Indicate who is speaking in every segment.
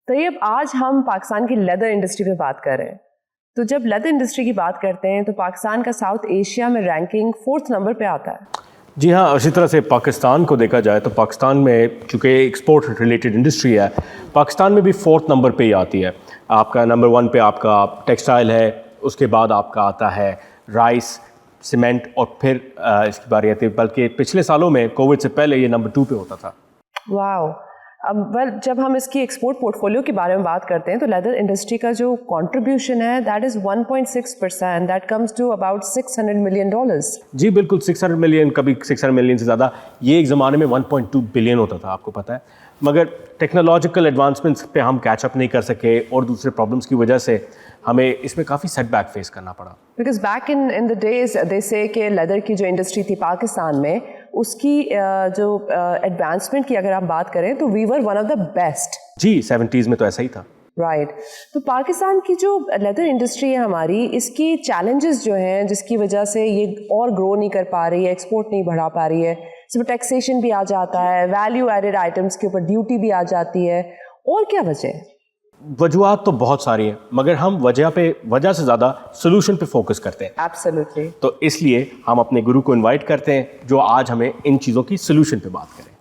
Speaker 1: तो ये आज हम पाकिस्तान की लेदर इंडस्ट्री पे बात कर रहे हैं। तो जब लेदर इंडस्ट्री की बात करते हैं तो पाकिस्तान का साउथ एशिया में रैंकिंग 4th नंबर पे आता है।
Speaker 2: जी हाँ, इसी तरह से पाकिस्तान को देखा जाए तो पाकिस्तान में चूँकि एक्सपोर्ट रिलेटेड इंडस्ट्री है, पाकिस्तान में भी 4th नंबर पे ही आती है। आपका नंबर 1 पे आपका टेक्सटाइल है, उसके बाद आपका आता है राइस, सीमेंट और फिर इसकी बारी आती है। बल्कि पिछले सालों में कोविड से पहले ये नंबर 2 पे होता था।
Speaker 1: वाह। अब जब हम इसकी एक्सपोर्ट पोर्टफोलियो के बारे में बात करते हैं तो लेदर इंडस्ट्री का जो कंट्रीब्यूशन है that is 1.6%, that comes to about $600 million.
Speaker 2: जी बिल्कुल, 600 मिलियन, कभी 600 मिलियन से ज़्यादा। ये एक ज़माने में 1.2 बिलियन होता था, आपको पता है। मगर टेक्नोलॉजिकल एडवांसमेंट्स पे हम कैचअप नहीं कर सके और दूसरे प्रॉब्लम्स की वजह से हमें इसमें काफ़ी सेटबैक फेस करना पड़ा।
Speaker 1: Because back in the days दे से कि लेदर की जो इंडस्ट्री थी पाकिस्तान में, उसकी जो एडवांसमेंट की अगर आप बात करें तो we were one of the best.
Speaker 2: जी 70s में तो ऐसा ही था।
Speaker 1: राइट। तो पाकिस्तान की जो लेदर इंडस्ट्री है हमारी, इसकी चैलेंजेस जो हैं जिसकी वजह से ये और ग्रो नहीं कर पा रही है, एक्सपोर्ट नहीं बढ़ा पा रही है, इसमें टैक्सेशन भी आ जाता है, वैल्यू एडेड आइटम्स के ऊपर ड्यूटी भी आ जाती है, और क्या वजह है?
Speaker 2: वजूहात तो बहुत सारी हैं, मगर हम वजह से ज़्यादा सोल्यूशन पे फोकस करते हैं।
Speaker 1: एब्सोल्युटली।
Speaker 2: तो इसलिए हम अपने गुरु को इनवाइट करते हैं जो आज हमें इन चीज़ों की सोल्यूशन पे बात करें।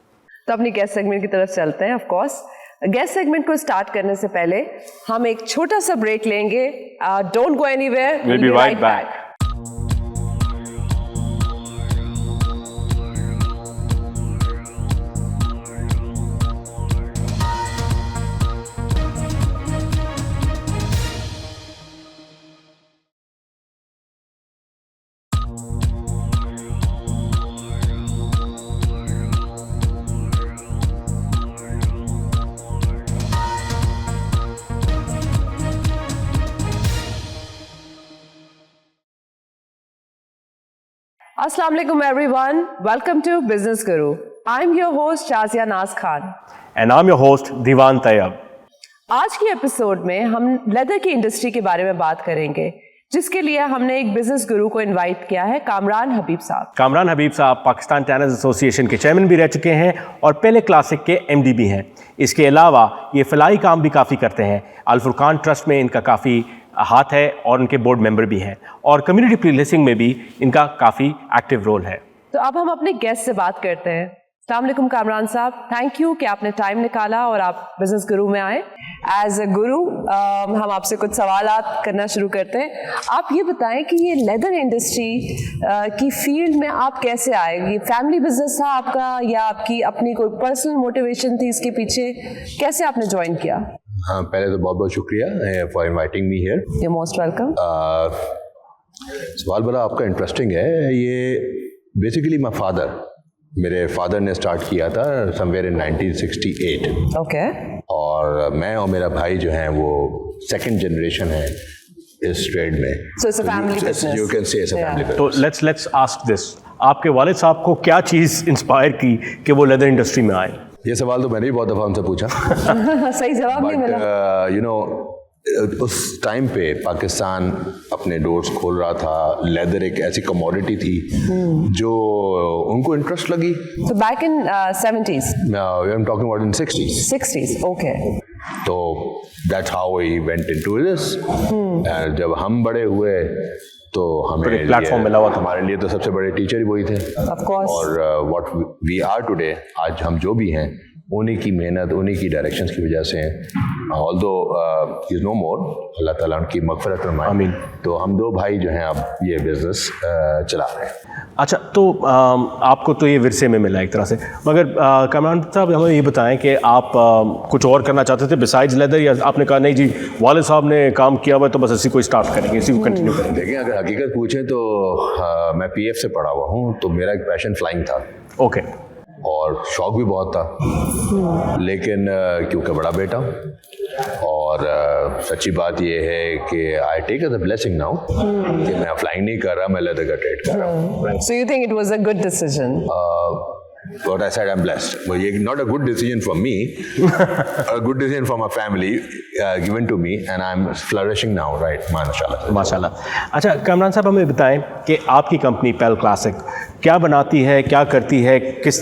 Speaker 1: तो अपनी गेस्ट सेगमेंट की तरफ चलते हैं। ऑफ कोर्स गेस्ट सेगमेंट को स्टार्ट करने से पहले हम एक छोटा सा ब्रेक लेंगे। Don't go anywhere,
Speaker 2: will be right back.
Speaker 1: Assalamu alaikum everyone. Welcome to Business Guru. I'm your host Shazia Naz Khan.
Speaker 2: And I'm your host Diwan Tayyab.
Speaker 1: आज की एपिसोड में हम लेदर की इंडस्ट्री के बारे में बात करेंगे, जिसके लिए हमने एक बिजनेस गुरु को इनवाइट किया है, कामरान हबीब साहब।
Speaker 2: कामरान हबीब साहब पाकिस्तान टैनर्स एसोसिएशन के चेयरमैन भी रह चुके हैं और पहले क्लासिक के एमडी भी हैं। इसके अलावा ये फलाही काम भी काफ़ी करते हैं। अल फुरकान ट्रस्ट में इनका काफ़ी हाथ है और उनके बोर्ड मेंबर भी हैं, और कम्युनिटी प्लीसिंग में भी इनका काफ़ी एक्टिव रोल है।
Speaker 1: तो अब हम अपने गेस्ट से बात करते हैं। अस्सलाम वालेकुम कामरान साहब, थैंक यू कि आपने टाइम निकाला और आप बिजनेस गुरु में आए। एज अ गुरु हम आपसे कुछ सवालात करना शुरू करते हैं। आप ये बताएं कि ये लेदर इंडस्ट्री की फील्ड में आप कैसे आए? ये फैमिली बिजनेस था आपका या आपकी अपनी कोई पर्सनल मोटिवेशन थी इसके पीछे? कैसे आपने ज्वाइन किया?
Speaker 3: हाँ, पहले तो बहुत बहुत शुक्रिया for inviting me here.
Speaker 1: You most welcome.
Speaker 3: सवाल बड़ा आपका इंटरेस्टिंग है। ये बेसिकली मेरे फादर ने स्टार्ट किया था समवेयर इन 1968।
Speaker 1: ओके।
Speaker 3: और मैं और मेरा भाई जो हैं वो सेकंड जनरेशन है इस ट्रेड में।
Speaker 1: So it's a family business.
Speaker 3: You can say it's a family business.
Speaker 2: तो let's ask this, आपके वालिद साहब को क्या चीज़ इंस्पायर की कि वो लेदर इंडस्ट्री में आए?
Speaker 3: ये सवाल तो मैंने भी बहुत दफ़ा उनसे पूछा।
Speaker 1: सही जवाब नहीं मिला।
Speaker 3: यू नो, उस टाइम पे पाकिस्तान अपने डोर्स खोल रहा था। लेदर एक ऐसी कमोडिटी थी जो उनको इंटरेस्ट लगी।
Speaker 1: So back in 70s?
Speaker 3: We are talking about in 60s.
Speaker 1: 60s, okay.
Speaker 3: तो that's how we went into this. जब हम बड़े हुए तो हमें
Speaker 2: प्लेटफॉर्म मिला हुआ था।
Speaker 3: हमारे लिए तो सबसे बड़े टीचर वही थे।
Speaker 1: Of course.
Speaker 3: और what we are today, आज हम जो भी हैं उन्हीं की मेहनत, उन्हीं की डायरेक्शंस की वजह से हैं। ऑल्दो ही इज़ नो मोर, अल्लाह ताला उनकी मग़फ़िरत फरमाए।
Speaker 2: आमीन।
Speaker 3: तो हम दो भाई जो हैं अब ये बिज़नेस चला रहे हैं।
Speaker 2: अच्छा, तो आपको तो ये विरसे में मिला एक तरह से, मगर कामरान साहब हमें ये बताएं कि आप कुछ और करना चाहते थे बिसाइड्स लेदर, या आपने कहा नहीं जी वालिद साहब ने काम किया हुआ है तो बस इसी को स्टार्ट करेंगे, इसी को कंटिन्यू करेंगे?
Speaker 3: देखिए, अगर हकीकत पूछें तो मैं PF से पढ़ा हुआ हूँ, तो मेरा एक पैशन फ्लाइंग था।
Speaker 2: ओके।
Speaker 3: और शौक भी बहुत था, लेकिन क्योंकि बड़ा बेटा और सच्ची बात यह है कि I take as a blessing now कि मैं फ्लाइंग नहीं कर रहा, मैं लेदर का ट्रेड कर रहा हूँ।
Speaker 1: So you think it was a good decision?
Speaker 3: But I said I'm blessed. But not a good decision for me, a good decision for my family, given to me, and I'm flourishing now, right? Mashallah.
Speaker 2: माशाल्लाह। अच्छा कामरान साहब, हमें बताएं कि आपकी company पेल classic क्या बनाती है, क्या करती है, किस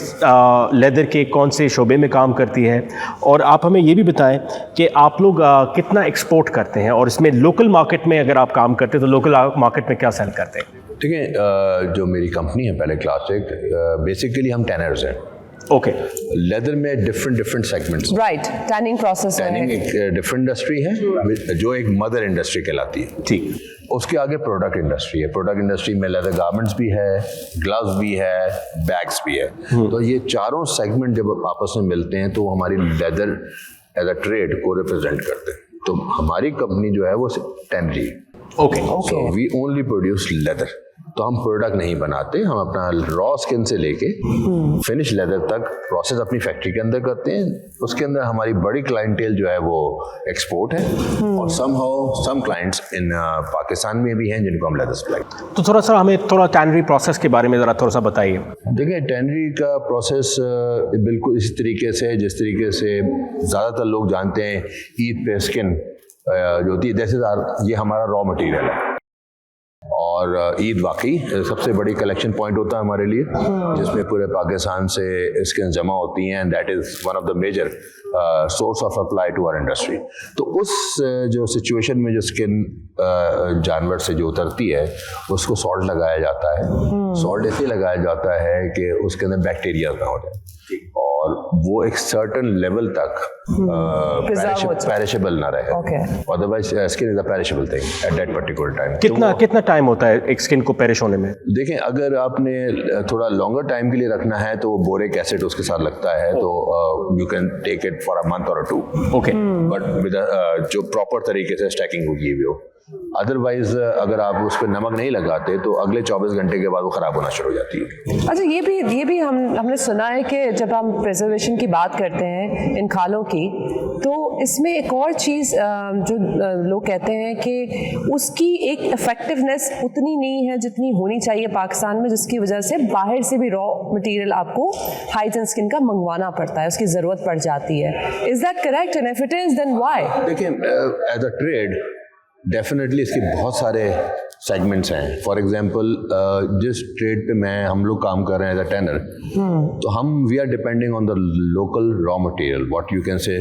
Speaker 2: लेदर के कौन से शोबे में काम करती है, और आप हमें ये भी बताएं कि आप लोग कितना एक्सपोर्ट करते हैं, और इसमें लोकल मार्केट में अगर आप काम करते हैं तो लोकल मार्केट में क्या सेल करते हैं?
Speaker 3: ठीक है, जो मेरी कंपनी है पेल क्लासिक, बेसिकली हम टैनर्स हैं।
Speaker 2: ओके।
Speaker 3: लेदर में different segments,
Speaker 1: right, tanning process
Speaker 3: tanning एक डिफरेंट इंडस्ट्री है जो एक मदर इंडस्ट्री कहलाती है।
Speaker 2: ठीक।
Speaker 3: उसके आगे प्रोडक्ट इंडस्ट्री है। प्रोडक्ट इंडस्ट्री में लेदर गारमेंट्स भी है, ग्लव्स भी है, बैग्स भी है। तो ये चारों सेगमेंट जब आपस में मिलते हैं तो हमारी लेदर एज अ ट्रेड को रिप्रेजेंट करते हैं। तो हमारी कंपनी जो है वो टैनरी है।
Speaker 2: Okay.
Speaker 3: So we only produce leather. तो हम प्रोडक्ट नहीं बनाते, हम अपना रॉ स्किन से लेके फिनिश लेदर तक प्रोसेस अपनी फैक्ट्री के अंदर करते हैं। उसके अंदर हमारी बड़ी क्लाइंटेल जो है वो एक्सपोर्ट है, और सम क्लाइंट्स इन पाकिस्तान में भी हैं जिनको हम लेदर सप्लाई।
Speaker 2: तो थोड़ा सा हमें टैनरी प्रोसेस के बारे में ज़रा थोड़ा सा बताइए।
Speaker 3: देखिए, टैनरी का प्रोसेस बिल्कुल इसी तरीके से जिस तरीके से ज़्यादातर लोग जानते हैं। ईद पे स्किन जो होती है, जैसे ये हमारा रॉ मटेरियल है, और ईद वाकई सबसे बड़ी कलेक्शन पॉइंट होता है हमारे लिए, जिसमें पूरे पाकिस्तान से स्किन जमा होती हैं, and that is one of the major source of supply to our industry. तो उस जो सिचुएशन में जो स्किन जानवर से जो उतरती है उसको सॉल्ट लगाया जाता है। सॉल्ट इसलिए लगाया जाता है कि उसके अंदर बैक्टीरिया ना हो जाए, और वो एक सर्टन लेवल तक पेरिशेबल ना रहे। Otherwise skin is a perishable thing at that particular time.
Speaker 2: कितना टाइम होता है एक स्किन को पेरिश होने में?
Speaker 3: देखें, अगर आपने थोड़ा लॉन्गर टाइम के लिए रखना है तो बोरिक एसिड उसके साथ लगता है, तो you can take it for a month और 2। ओके। बट विद जो प्रॉपर तरीके से स्टैकिंग होगी वो। अदरवाइज अगर आप उस पर नमक नहीं लगाते तो अगले 24 घंटे के बाद वो ख़राब होना शुरू हो जाती है।
Speaker 1: अच्छा, ये भी हमने सुना है कि जब हम प्रिजर्वेशन की बात करते हैं इन खालों की, तो इसमें एक और चीज़ जो लोग कहते हैं कि उसकी एक इफेक्टिवनेस उतनी नहीं है जितनी होनी चाहिए पाकिस्तान में, जिसकी वजह से बाहर से भी रॉ मटेरियल आपको हाइजीन स्किन का मंगवाना पड़ता है, उसकी ज़रूरत पड़ जाती है। Is that correct, and if it is then why?
Speaker 3: देखिए, एज अ ट्रेड डेफिनेटली इसके बहुत सारे सेगमेंट्स हैं। फॉर एग्जांपल, जिस ट्रेड पे हम लोग काम कर रहे हैं एज अ टैनर, तो हम we are depending on the local raw material. What you can say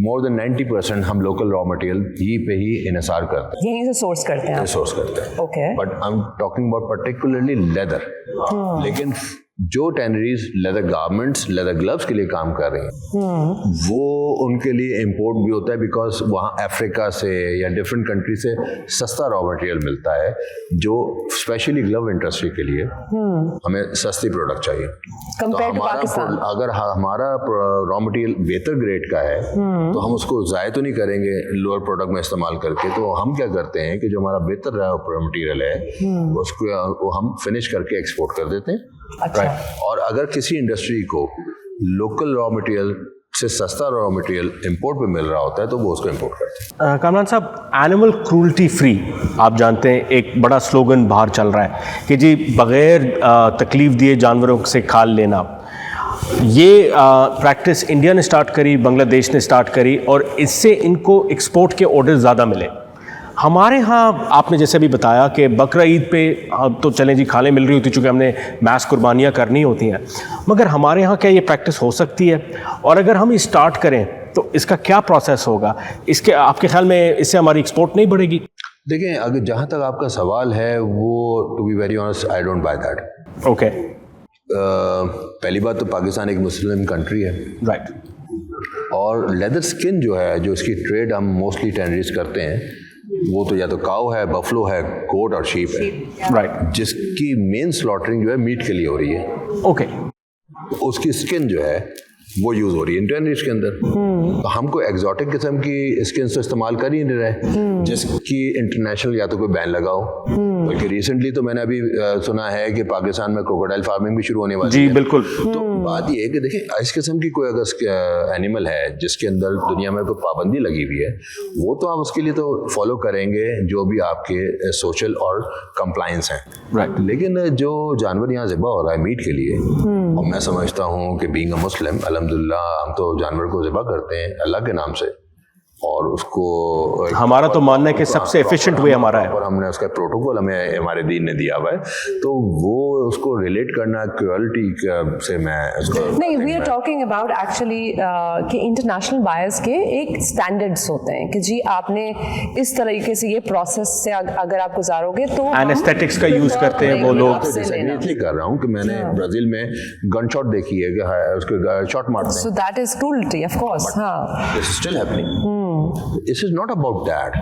Speaker 3: more than 90% हम लोकल रॉ मटेरियल ही इनसार करते हैं,
Speaker 1: यहीं से सोर्स करते हैं।
Speaker 3: Okay. But I am talking about particularly leather. लेकिन जो tanneries leather garments, leather gloves के लिए काम कर रही हैं, वो उनके लिए इंपोर्ट भी होता है, बिकॉज वहाँ अफ्रीका से या डिफरेंट कंट्री से सस्ता रॉ मटेरियल मिलता है, जो स्पेशली ग्लव इंडस्ट्री के लिए हमें सस्ती प्रोडक्ट चाहिए। तो अगर हमारा रॉ मटेरियल बेहतर ग्रेड का है तो हम उसको ज़ाया तो नहीं करेंगे लोअर प्रोडक्ट में इस्तेमाल करके। तो हम क्या करते हैं कि जो हमारा बेहतर रॉ मटेरियल है उसको हम फिनिश करके एक्सपोर्ट कर देते हैं।
Speaker 1: अच्छा।
Speaker 3: और अगर किसी इंडस्ट्री को लोकल रॉ मटेरियल से सस्ता रॉ मटेरियल इंपोर्ट पे मिल रहा होता है तो वो उसको इंपोर्ट करते हैं।
Speaker 2: कामरान साहब, एनिमल क्रूल्टी फ्री आप जानते हैं एक बड़ा स्लोगन बाहर चल रहा है कि जी बग़ैर तकलीफ़ दिए जानवरों से खाल लेना। ये प्रैक्टिस इंडिया ने स्टार्ट करी, बांग्लादेश ने स्टार्ट करी, और इससे इनको एक्सपोर्ट के ऑर्डर ज़्यादा मिले। हमारे यहाँ आपने जैसे भी बताया कि बकरा ईद पे तो चलें जी खालें मिल रही होती चूँकि हमने मैस कुर्बानियाँ करनी होती हैं, मगर हमारे यहाँ क्या ये प्रैक्टिस हो सकती है? और अगर हम स्टार्ट करें तो इसका क्या प्रोसेस होगा? इसके आपके ख्याल में इससे हमारी एक्सपोर्ट नहीं बढ़ेगी?
Speaker 3: देखिए, अगर जहाँ तक आपका सवाल है वो to be very honest I don't buy that.
Speaker 2: Okay.
Speaker 3: पहली बात तो पाकिस्तान एक मुस्लिम कंट्री है,
Speaker 2: राइट।
Speaker 3: और लेदर स्किन जो है, जो इसकी ट्रेड हम मोस्टली टैनरीज करते हैं, वो तो या तो काऊ है, बफलो है, गोट और शीप है,
Speaker 2: राइट,
Speaker 3: जिसकी मेन स्लॉटरिंग जो है मीट के लिए हो रही है।
Speaker 2: ओके।
Speaker 3: उसकी स्किन जो है वो यूज़ हो रही है इंटरनेट के अंदर। तो हम कोई एग्जॉटिक किस्म की स्किन तो इस्तेमाल कर ही नहीं रहे जिसकी इंटरनेशनल या तो कोई बैन लगाओ। बल्कि रिसेंटली तो मैंने अभी सुना है कि पाकिस्तान में क्रोकोडाइल फार्मिंग भी शुरू होने वाली
Speaker 2: जी
Speaker 3: है।
Speaker 2: बिल्कुल।
Speaker 3: तो बात ये है कि देखिए इस किस्म की कोई अगर एनिमल है जिसके अंदर दुनिया में कोई पाबंदी लगी हुई है, वो तो आप उसके लिए तो फॉलो करेंगे जो भी आपके सोशल और कंप्लायंस हैं।
Speaker 2: राइट।
Speaker 3: लेकिन जो जानवर यहाँ ज़िबा हो रहा है मीट के लिए, और मैं समझता हूँ कि बीइंग अ मुस्लिम अल्हम्दुलिल्लाह हम तो जानवर को ज़िबा करते हैं अल्लाह के नाम से, और उसको
Speaker 2: हमारा तो मानना है कि सबसे एफिशिएंट वे हमारा है,
Speaker 3: और हमने उसका प्रोटोकॉल हमें हमारे दीन ने दिया हुआ है, तो वो उसको रिलेट करना क्रुएल्टी से मैं उसको
Speaker 1: नहीं, we are talking about actually कि इंटरनेशनल बायर्स के एक स्टैंडर्ड्स होते हैं कि जी आपने इस तरीके से ये प्रोसेस से अगर आप गुजारोगे तो
Speaker 2: एनेस्थेटिक्स का यूज करते हैं वो लोग।
Speaker 3: इसलिए कर रहा हूँ कि मैंने ब्राजील में गन शॉट देखी है कि उसको शॉट मारते हैं,
Speaker 1: so that is cruelty of course. हाँ,
Speaker 3: this is still happening. This is not about that.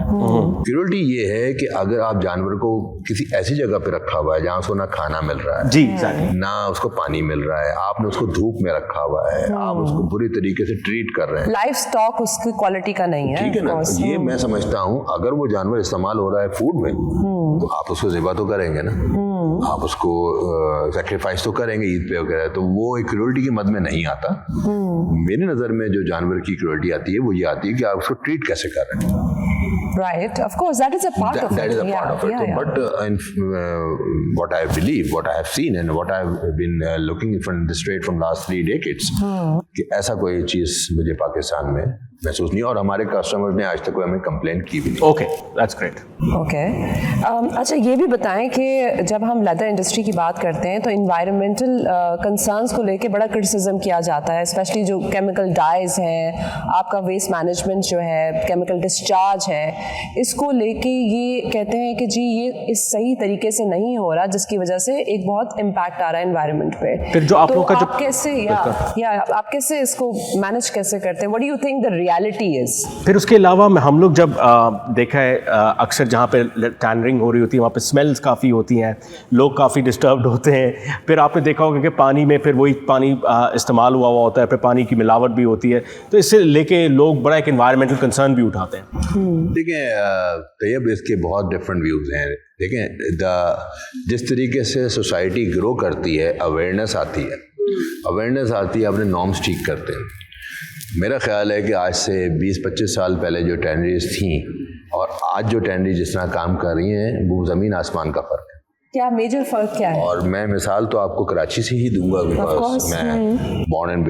Speaker 3: Cruelty ये है कि अगर आप जानवर को किसी ऐसी जगह पे रखा हुआ है जहाँ उसको ना खाना मिल रहा है,
Speaker 2: जी एग्जैक्टली,
Speaker 3: ना उसको पानी मिल रहा है, आपने उसको धूप में रखा हुआ है, आप उसको बुरी तरीके से ट्रीट कर रहे हैं,
Speaker 1: लाइफ स्टॉक उसकी क्वालिटी का नहीं है,
Speaker 3: ठीक है ना। ये मैं समझता हूँ अगर वो जानवर इस्तेमाल हो रहा है फूड में तो आप उसको ज़िबा तो करेंगे ना, आप उसको सेक्रीफाइस तो करेंगे ईद पे वगैरह, तो वो एक क्रूएल्टी की मद में नहीं आता। मेरी नज़र में जो जानवर की क्रूएल्टी आती है वो ये आती है कि आप उसको ट्रीट कैसे कर रहे हैं।
Speaker 1: right, of course that is a part of it.
Speaker 3: That is a part of it.
Speaker 1: Yeah.
Speaker 3: But what I believe, what I have seen and what I have been looking from the straight from last 3 decades, कि ऐसा कोई चीज़ मुझे पाकिस्तान में महसूस नहीं, और हमारे customers ने आज तक हमें कंप्लेंट की भी नहीं।
Speaker 2: Okay that's great.
Speaker 1: ओके, अच्छा ये भी बताएं कि जब हम लेदर इंडस्ट्री की बात करते हैं तो इन्वायरमेंटल कंसर्न्स को लेके बड़ा क्रिटिसिज्म किया जाता है, स्पेशली जो केमिकल डाइज हैं, आपका वेस्ट मैनेजमेंट जो है, केमिकल डिस्चार्ज है, इसको लेके ये कहते हैं कि जी ये इस सही तरीके से नहीं हो रहा, जिसकी वजह से एक बहुत इम्पैक्ट आ रहा है एनवायरनमेंट पे।
Speaker 2: फिर जो आप
Speaker 1: तो
Speaker 2: लोगों का जो
Speaker 1: आप कैसे या आप कैसे इसको मैनेज कैसे करते हैं? What do you think the reality is?
Speaker 2: फिर उसके अलावा हम लोग जब देखा है अक्सर जहाँ पे टैनरिंग हो रही होती है वहाँ पे स्मेल्स काफ़ी होती हैं, लोग काफ़ी डिस्टर्ब्ड होते हैं। फिर आपने देखा होगा कि पानी में फिर वही पानी इस्तेमाल हुआ होता है, फिर पानी की मिलावट भी होती है, तो इससे लेके लोग बड़ा एक एनवायरमेंटल कंसर्न भी उठाते हैं।
Speaker 3: देखिए तैयब इसके बहुत डिफरेंट व्यूज़ हैं। देखें जिस तरीके से सोसाइटी ग्रो करती है, अवेयरनेस आती है, अपने नॉर्म्स ठीक करते हैं। मेरा ख्याल है कि आज से 20-25 साल पहले जो टैनरीज थी और आज जो टैनरी जिस तरह काम कर रही हैं वो ज़मीन आसमान का फ़र्क है।
Speaker 1: क्या मेजर फ़र्क क्या है?
Speaker 3: और मैं मिसाल तो आपको कराची से ही दूंगा, बिकॉज मैं बॉर्न एंड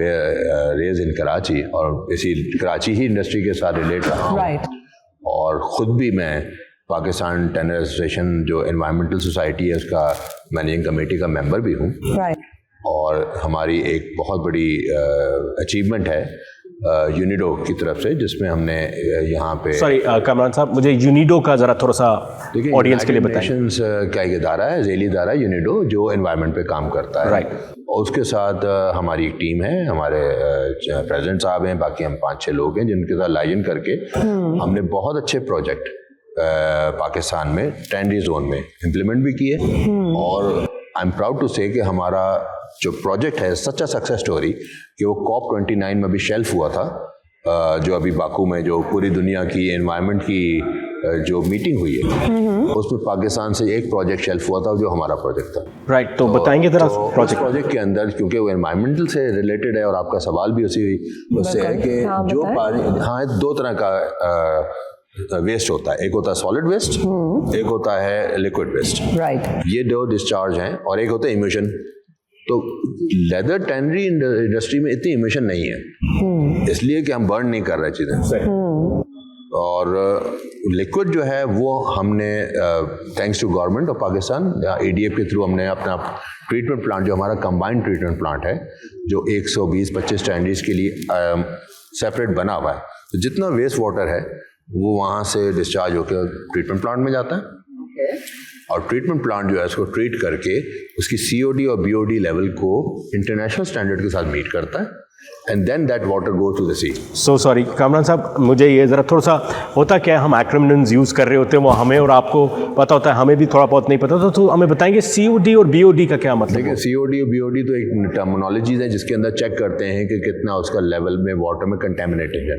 Speaker 3: रेज इन कराची, और इसी कराची ही इंडस्ट्री के साथ रिलेट रहा हूँ।
Speaker 1: राइट।
Speaker 3: और ख़ुद भी मैं पाकिस्तान टैनर एसोसिएशन जो एनवायरमेंटल सोसाइटी है उसका मैनेजिंग कमेटी का मेंबर भी हूँ।
Speaker 1: राइट।
Speaker 3: और हमारी एक बहुत बड़ी अचीवमेंट है यूनिडो की तरफ से, जिसमें हमने यहाँ पे
Speaker 2: सॉरी कामरान साहब, मुझे यूनिडो का ज़रा थोड़ा सा ऑडियंस के लिए बताएं।
Speaker 3: नेशंस का एक इदारा है, झेली इदारा यूनिडो, जो एनवायरनमेंट पे काम करता है।
Speaker 2: राइट।
Speaker 3: और उसके साथ हमारी एक टीम है, हमारे प्रेसिडेंट साहब हैं, बाकी हम 5-6 लोग हैं जिनके साथ लाइन करके हमने बहुत अच्छे प्रोजेक्ट पाकिस्तान में टैनरी जोन में इम्प्लीमेंट भी किए। और आई एम प्राउड टू से कि हमारा जो प्रोजेक्ट है सच अ सक्सेस स्टोरी कि वो COP29 में भी शेल्फ हुआ था, जो अभी बाकू में जो पूरी दुनिया की एनवायरनमेंट की जो मीटिंग हुई है उसमें पाकिस्तान से एक प्रोजेक्ट शेल्फ हुआ था जो हमारा प्रोजेक्ट था।
Speaker 2: राइट। तो बताएंगे जरा
Speaker 3: प्रोजेक्ट के अंदर, क्योंकि वो एनवायरमेंटल से रिलेटेड है और आपका सवाल भी उससे है कि जो पानी, हाँ 2 तरह का वेस्ट होता है, एक होता है सॉलिड वेस्ट, एक होता है लिक्विड वेस्ट।
Speaker 1: राइट।
Speaker 3: ये 2 डिस्चार्ज हैं, और एक होता है इमिशन। तो लेदर टैनरी इंडस्ट्री में इतनी इमिशन नहीं है, इसलिए कि हम बर्न नहीं कर रहे चीज़ें। और लिक्विड जो है वो हमने thanks to government of Pakistan ADF के थ्रू हमने अपना ट्रीटमेंट प्लांट, जो हमारा कंबाइंड ट्रीटमेंट प्लांट है, जो 120-25 टैनरीज के लिए सेपरेट बना हुआ है, तो जितना वेस्ट वाटर है वो वहाँ से डिस्चार्ज होकर ट्रीटमेंट प्लांट में जाता है। और ट्रीटमेंट प्लांट जो है उसको ट्रीट करके उसकी COD और BOD लेवल को इंटरनेशनल स्टैंडर्ड के साथ मीट करता है। and then that water goes to the sea.
Speaker 2: So sorry Kamran साहब, मुझे ये ज़रा थोड़ा सा होता क्या है, हम एक्रोनिम्स यूज़ कर रहे होते हैं, वो हमें और आपको पता होता है, हमें भी थोड़ा बहुत नहीं पता होता, तो हमें बताएंगे COD और BOD का क्या मतलब है?
Speaker 3: देखिए, COD और BOD तो एक टर्मिनोलॉजीज है जिसके अंदर चेक करते हैं कि कितना उसका लेवल में वाटर में कंटेमिनेटेड है,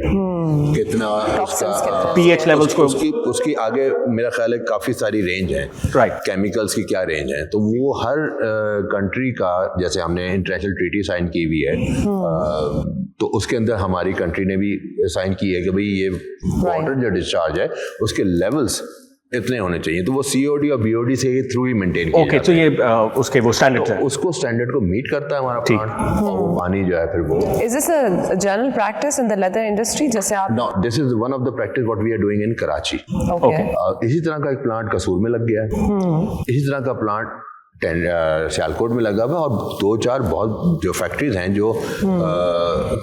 Speaker 3: कितना उसका
Speaker 2: pH लेवल्स को
Speaker 3: उसकी आगे मेरा ख्याल है काफ़ी सारी रेंज है,
Speaker 2: राइट,
Speaker 3: केमिकल्स की क्या रेंज है। तो वो हर कंट्री का, जैसे हमने इंटरनेशनल ट्रीटी साइन की हुई है, तो उसके अंदर हमारी कंट्री ने भी साइन की है कि भाई ये वाटर जो डिस्चार्ज है उसके लेवल्स इतने होने चाहिए। तो वो COD और BOD से ही थ्रू ही मेंटेन किया
Speaker 2: ओके, तो ये उसके वो स्टैंडर्ड है,
Speaker 3: उसको स्टैंडर्ड को मीट करता है हमारा प्लांट, और वो पानी जो है फिर वो
Speaker 1: Is this a general practice in the leather industry? जैसे आप
Speaker 3: know, this is one of the practice what we are doing in Karachi.
Speaker 1: okay.
Speaker 3: इसी तरह का एक प्लांट कसूर में लग गया है, इसी तरह का प्लांट सियालकोट में लगा हुआ है, और 2-4 बहुत जो फैक्ट्रीज हैं जो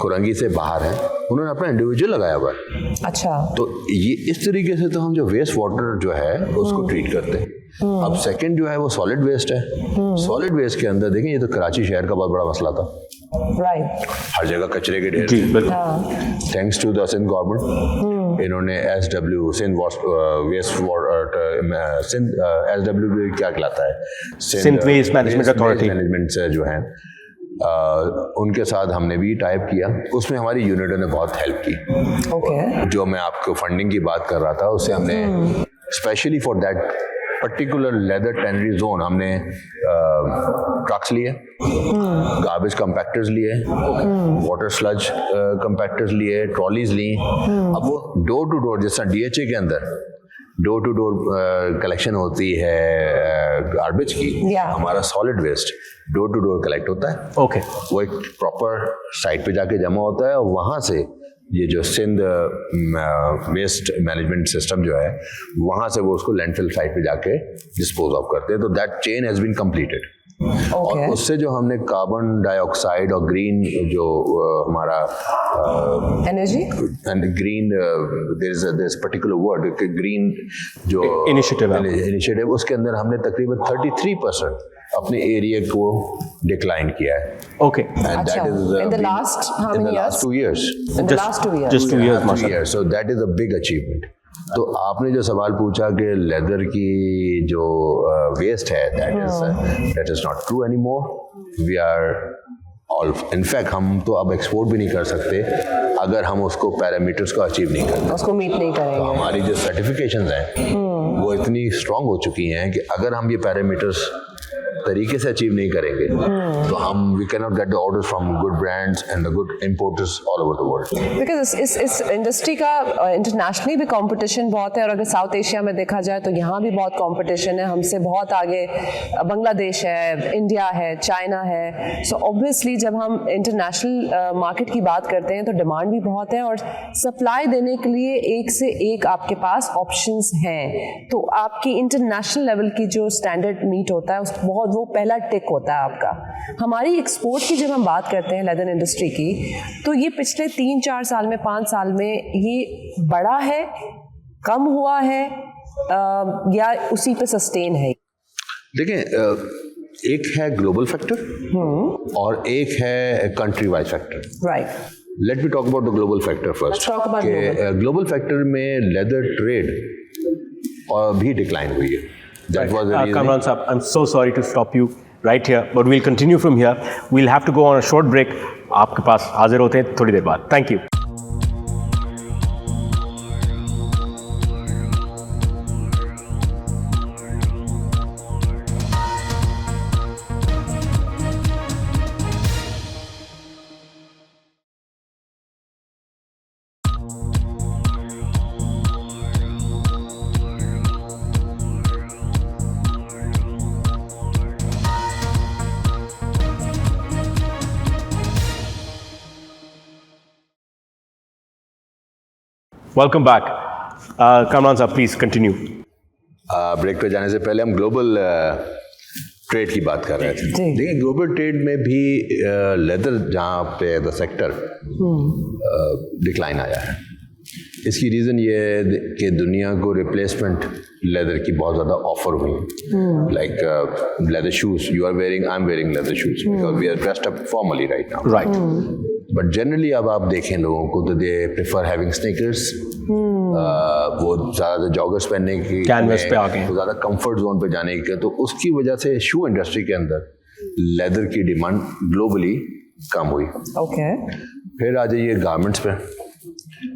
Speaker 3: कुरंगी से बाहर हैं, उन्होंने अपना इंडिविजुअल लगाया हुआ है।
Speaker 1: अच्छा,
Speaker 3: तो ये इस तरीके से तो हम जो वेस्ट वाटर जो है उसको ट्रीट करते हैं। अब सेकंड जो है वो सॉलिड वेस्ट है। सॉलिड वेस्ट के अंदर देखें, ये तो कराची शहर का बहुत बड़ा मसला था,
Speaker 1: राइट,
Speaker 3: हर जगह कचरे के ढेर।
Speaker 2: जी बिल्कुल,
Speaker 3: thanks to the Sindh government, इन्होंने SW Sindh waste water, Sindh SW क्या कहलाता है,
Speaker 2: Sindh waste management authority
Speaker 3: management से जो है, उनके साथ हमने भी टाइप किया। उसमें हमारी यूनिटों ने बहुत हेल्प की।
Speaker 1: ओके,
Speaker 3: जो मैं आपको फंडिंग की बात कर रहा था, उससे हमने specially for that particular leather tannery zone हमने ट्रक्स लिए, गार्बेज कंपैक्टर्स लिए, वाटर स्लज कंपैक्टर्स लिए, ट्रॉलीज ली। अब वो डोर टू डोर, जैसा DHA के अंदर डोर टू डोर कलेक्शन होती है गार्बेज की, हमारा solid waste door to door collect होता है।
Speaker 2: ओके,
Speaker 3: वो एक प्रॉपर साइट पे जाके जमा होता है, और वहाँ से ये जो सिंध वेस्ट मैनेजमेंट सिस्टम जो है, वहाँ से वो उसको लैंडफिल साइट पे जाके डिस्पोज ऑफ करते हैं। तो that chain has been completed. और उससे जो हमने कार्बन डाइऑक्साइड और ग्रीन जो हमारा
Speaker 1: energy
Speaker 3: and green there is particular word green जो इनिशिएटिव, उसके अंदर हमने तकरीबन 33% अपने एरिया को डिक्लाइन किया है।
Speaker 2: Okay,
Speaker 3: and that is
Speaker 1: in the last how many years?
Speaker 3: 2 years.
Speaker 1: In the last 2 years.
Speaker 2: Just 2 years, माशाल्लाह।
Speaker 3: So that is a big achievement. तो आपने जो सवाल पूछा कि लेदर की जो वेस्ट है, that is not true anymore. We are all, in fact, हम तो अब एक्सपोर्ट भी नहीं कर सकते अगर हम उसको पैरामीटर्स को अचीव नहीं करते,
Speaker 1: उसको मीट नहीं करेंगे।
Speaker 3: तो हमारी जो सर्टिफिकेशंस हैं वो इतनी स्ट्रांग हो चुकी हैं कि अगर हम ये पैरामीटर्स तरीके से अचीव नहीं करेंगे तो हम we can not get the orders from good brands and the good importers all over the world.
Speaker 1: Because इस इंडस्ट्री का इंटरनेशनली भी कंपटीशन बहुत है, और अगर साउथ एशिया में देखा जाए तो यहाँ भी बहुत कंपटीशन है। हमसे बहुत आगे बांग्लादेश है, इंडिया है, चाइना है। सो ऑब्वियसली जब हम इंटरनेशनल मार्केट की बात करते हैं तो डिमांड भी बहुत है, और सप्लाई देने के लिए एक से एक आपके पास ऑप्शंस हैं। तो आपकी इंटरनेशनल लेवल की जो स्टैंडर्ड मीट होता है उस बहुत वो पहला टिक होता है आपका। हमारी एक्सपोर्ट की जब हम बात करते हैं लेदर इंडस्ट्री की, तो ये पिछले 3-4 साल में, 5 साल में ये बढ़ा है, कम हुआ है, या उसी पे सस्टेन है?
Speaker 3: देखें, एक है ग्लोबल फैक्टर और एक है country wise factor.
Speaker 1: Right,
Speaker 3: let me talk about the global factor first. Global factor में लेदर ट्रेड और भी डिक्लाइन हुई है। That was the reason.
Speaker 2: Kamran Saab, I'm so sorry to stop you right here, but we'll continue from here. We'll have to go on a short break. आपके पास हाजिर होते हैं थोड़ी देर बाद। Thank you. Welcome back. Kamran साहब, please continue.
Speaker 3: Break पे जाने से पहले हम ग्लोबल ट्रेड की बात कर रहे थे। देखिए, ग्लोबल ट्रेड में भी लेदर जहाँ पे द सेक्टर डिक्लाइन आया है, इसकी रीज़न ये है कि दुनिया को रिप्लेसमेंट लेदर की बहुत ज़्यादा ऑफर हुई। Like leather shoes, you are wearing, I am wearing leather shoes because we are dressed up formally right now.
Speaker 2: Right.
Speaker 3: But generally अब आप देखें लोगों को तो दे प्रेफर हैविंग स्नीकर्स, वो ज़्यादा जॉगर्स पहनने की,
Speaker 2: कैनवस पे आ गए,
Speaker 3: तो ज़्यादा कंफर्ट जोन पे जाने की, तो उसकी वजह से शू इंडस्ट्री के अंदर लेदर की डिमांड ग्लोबली कम हुई।
Speaker 1: Okay.
Speaker 3: फिर आ जाइए गारमेंट्स पे,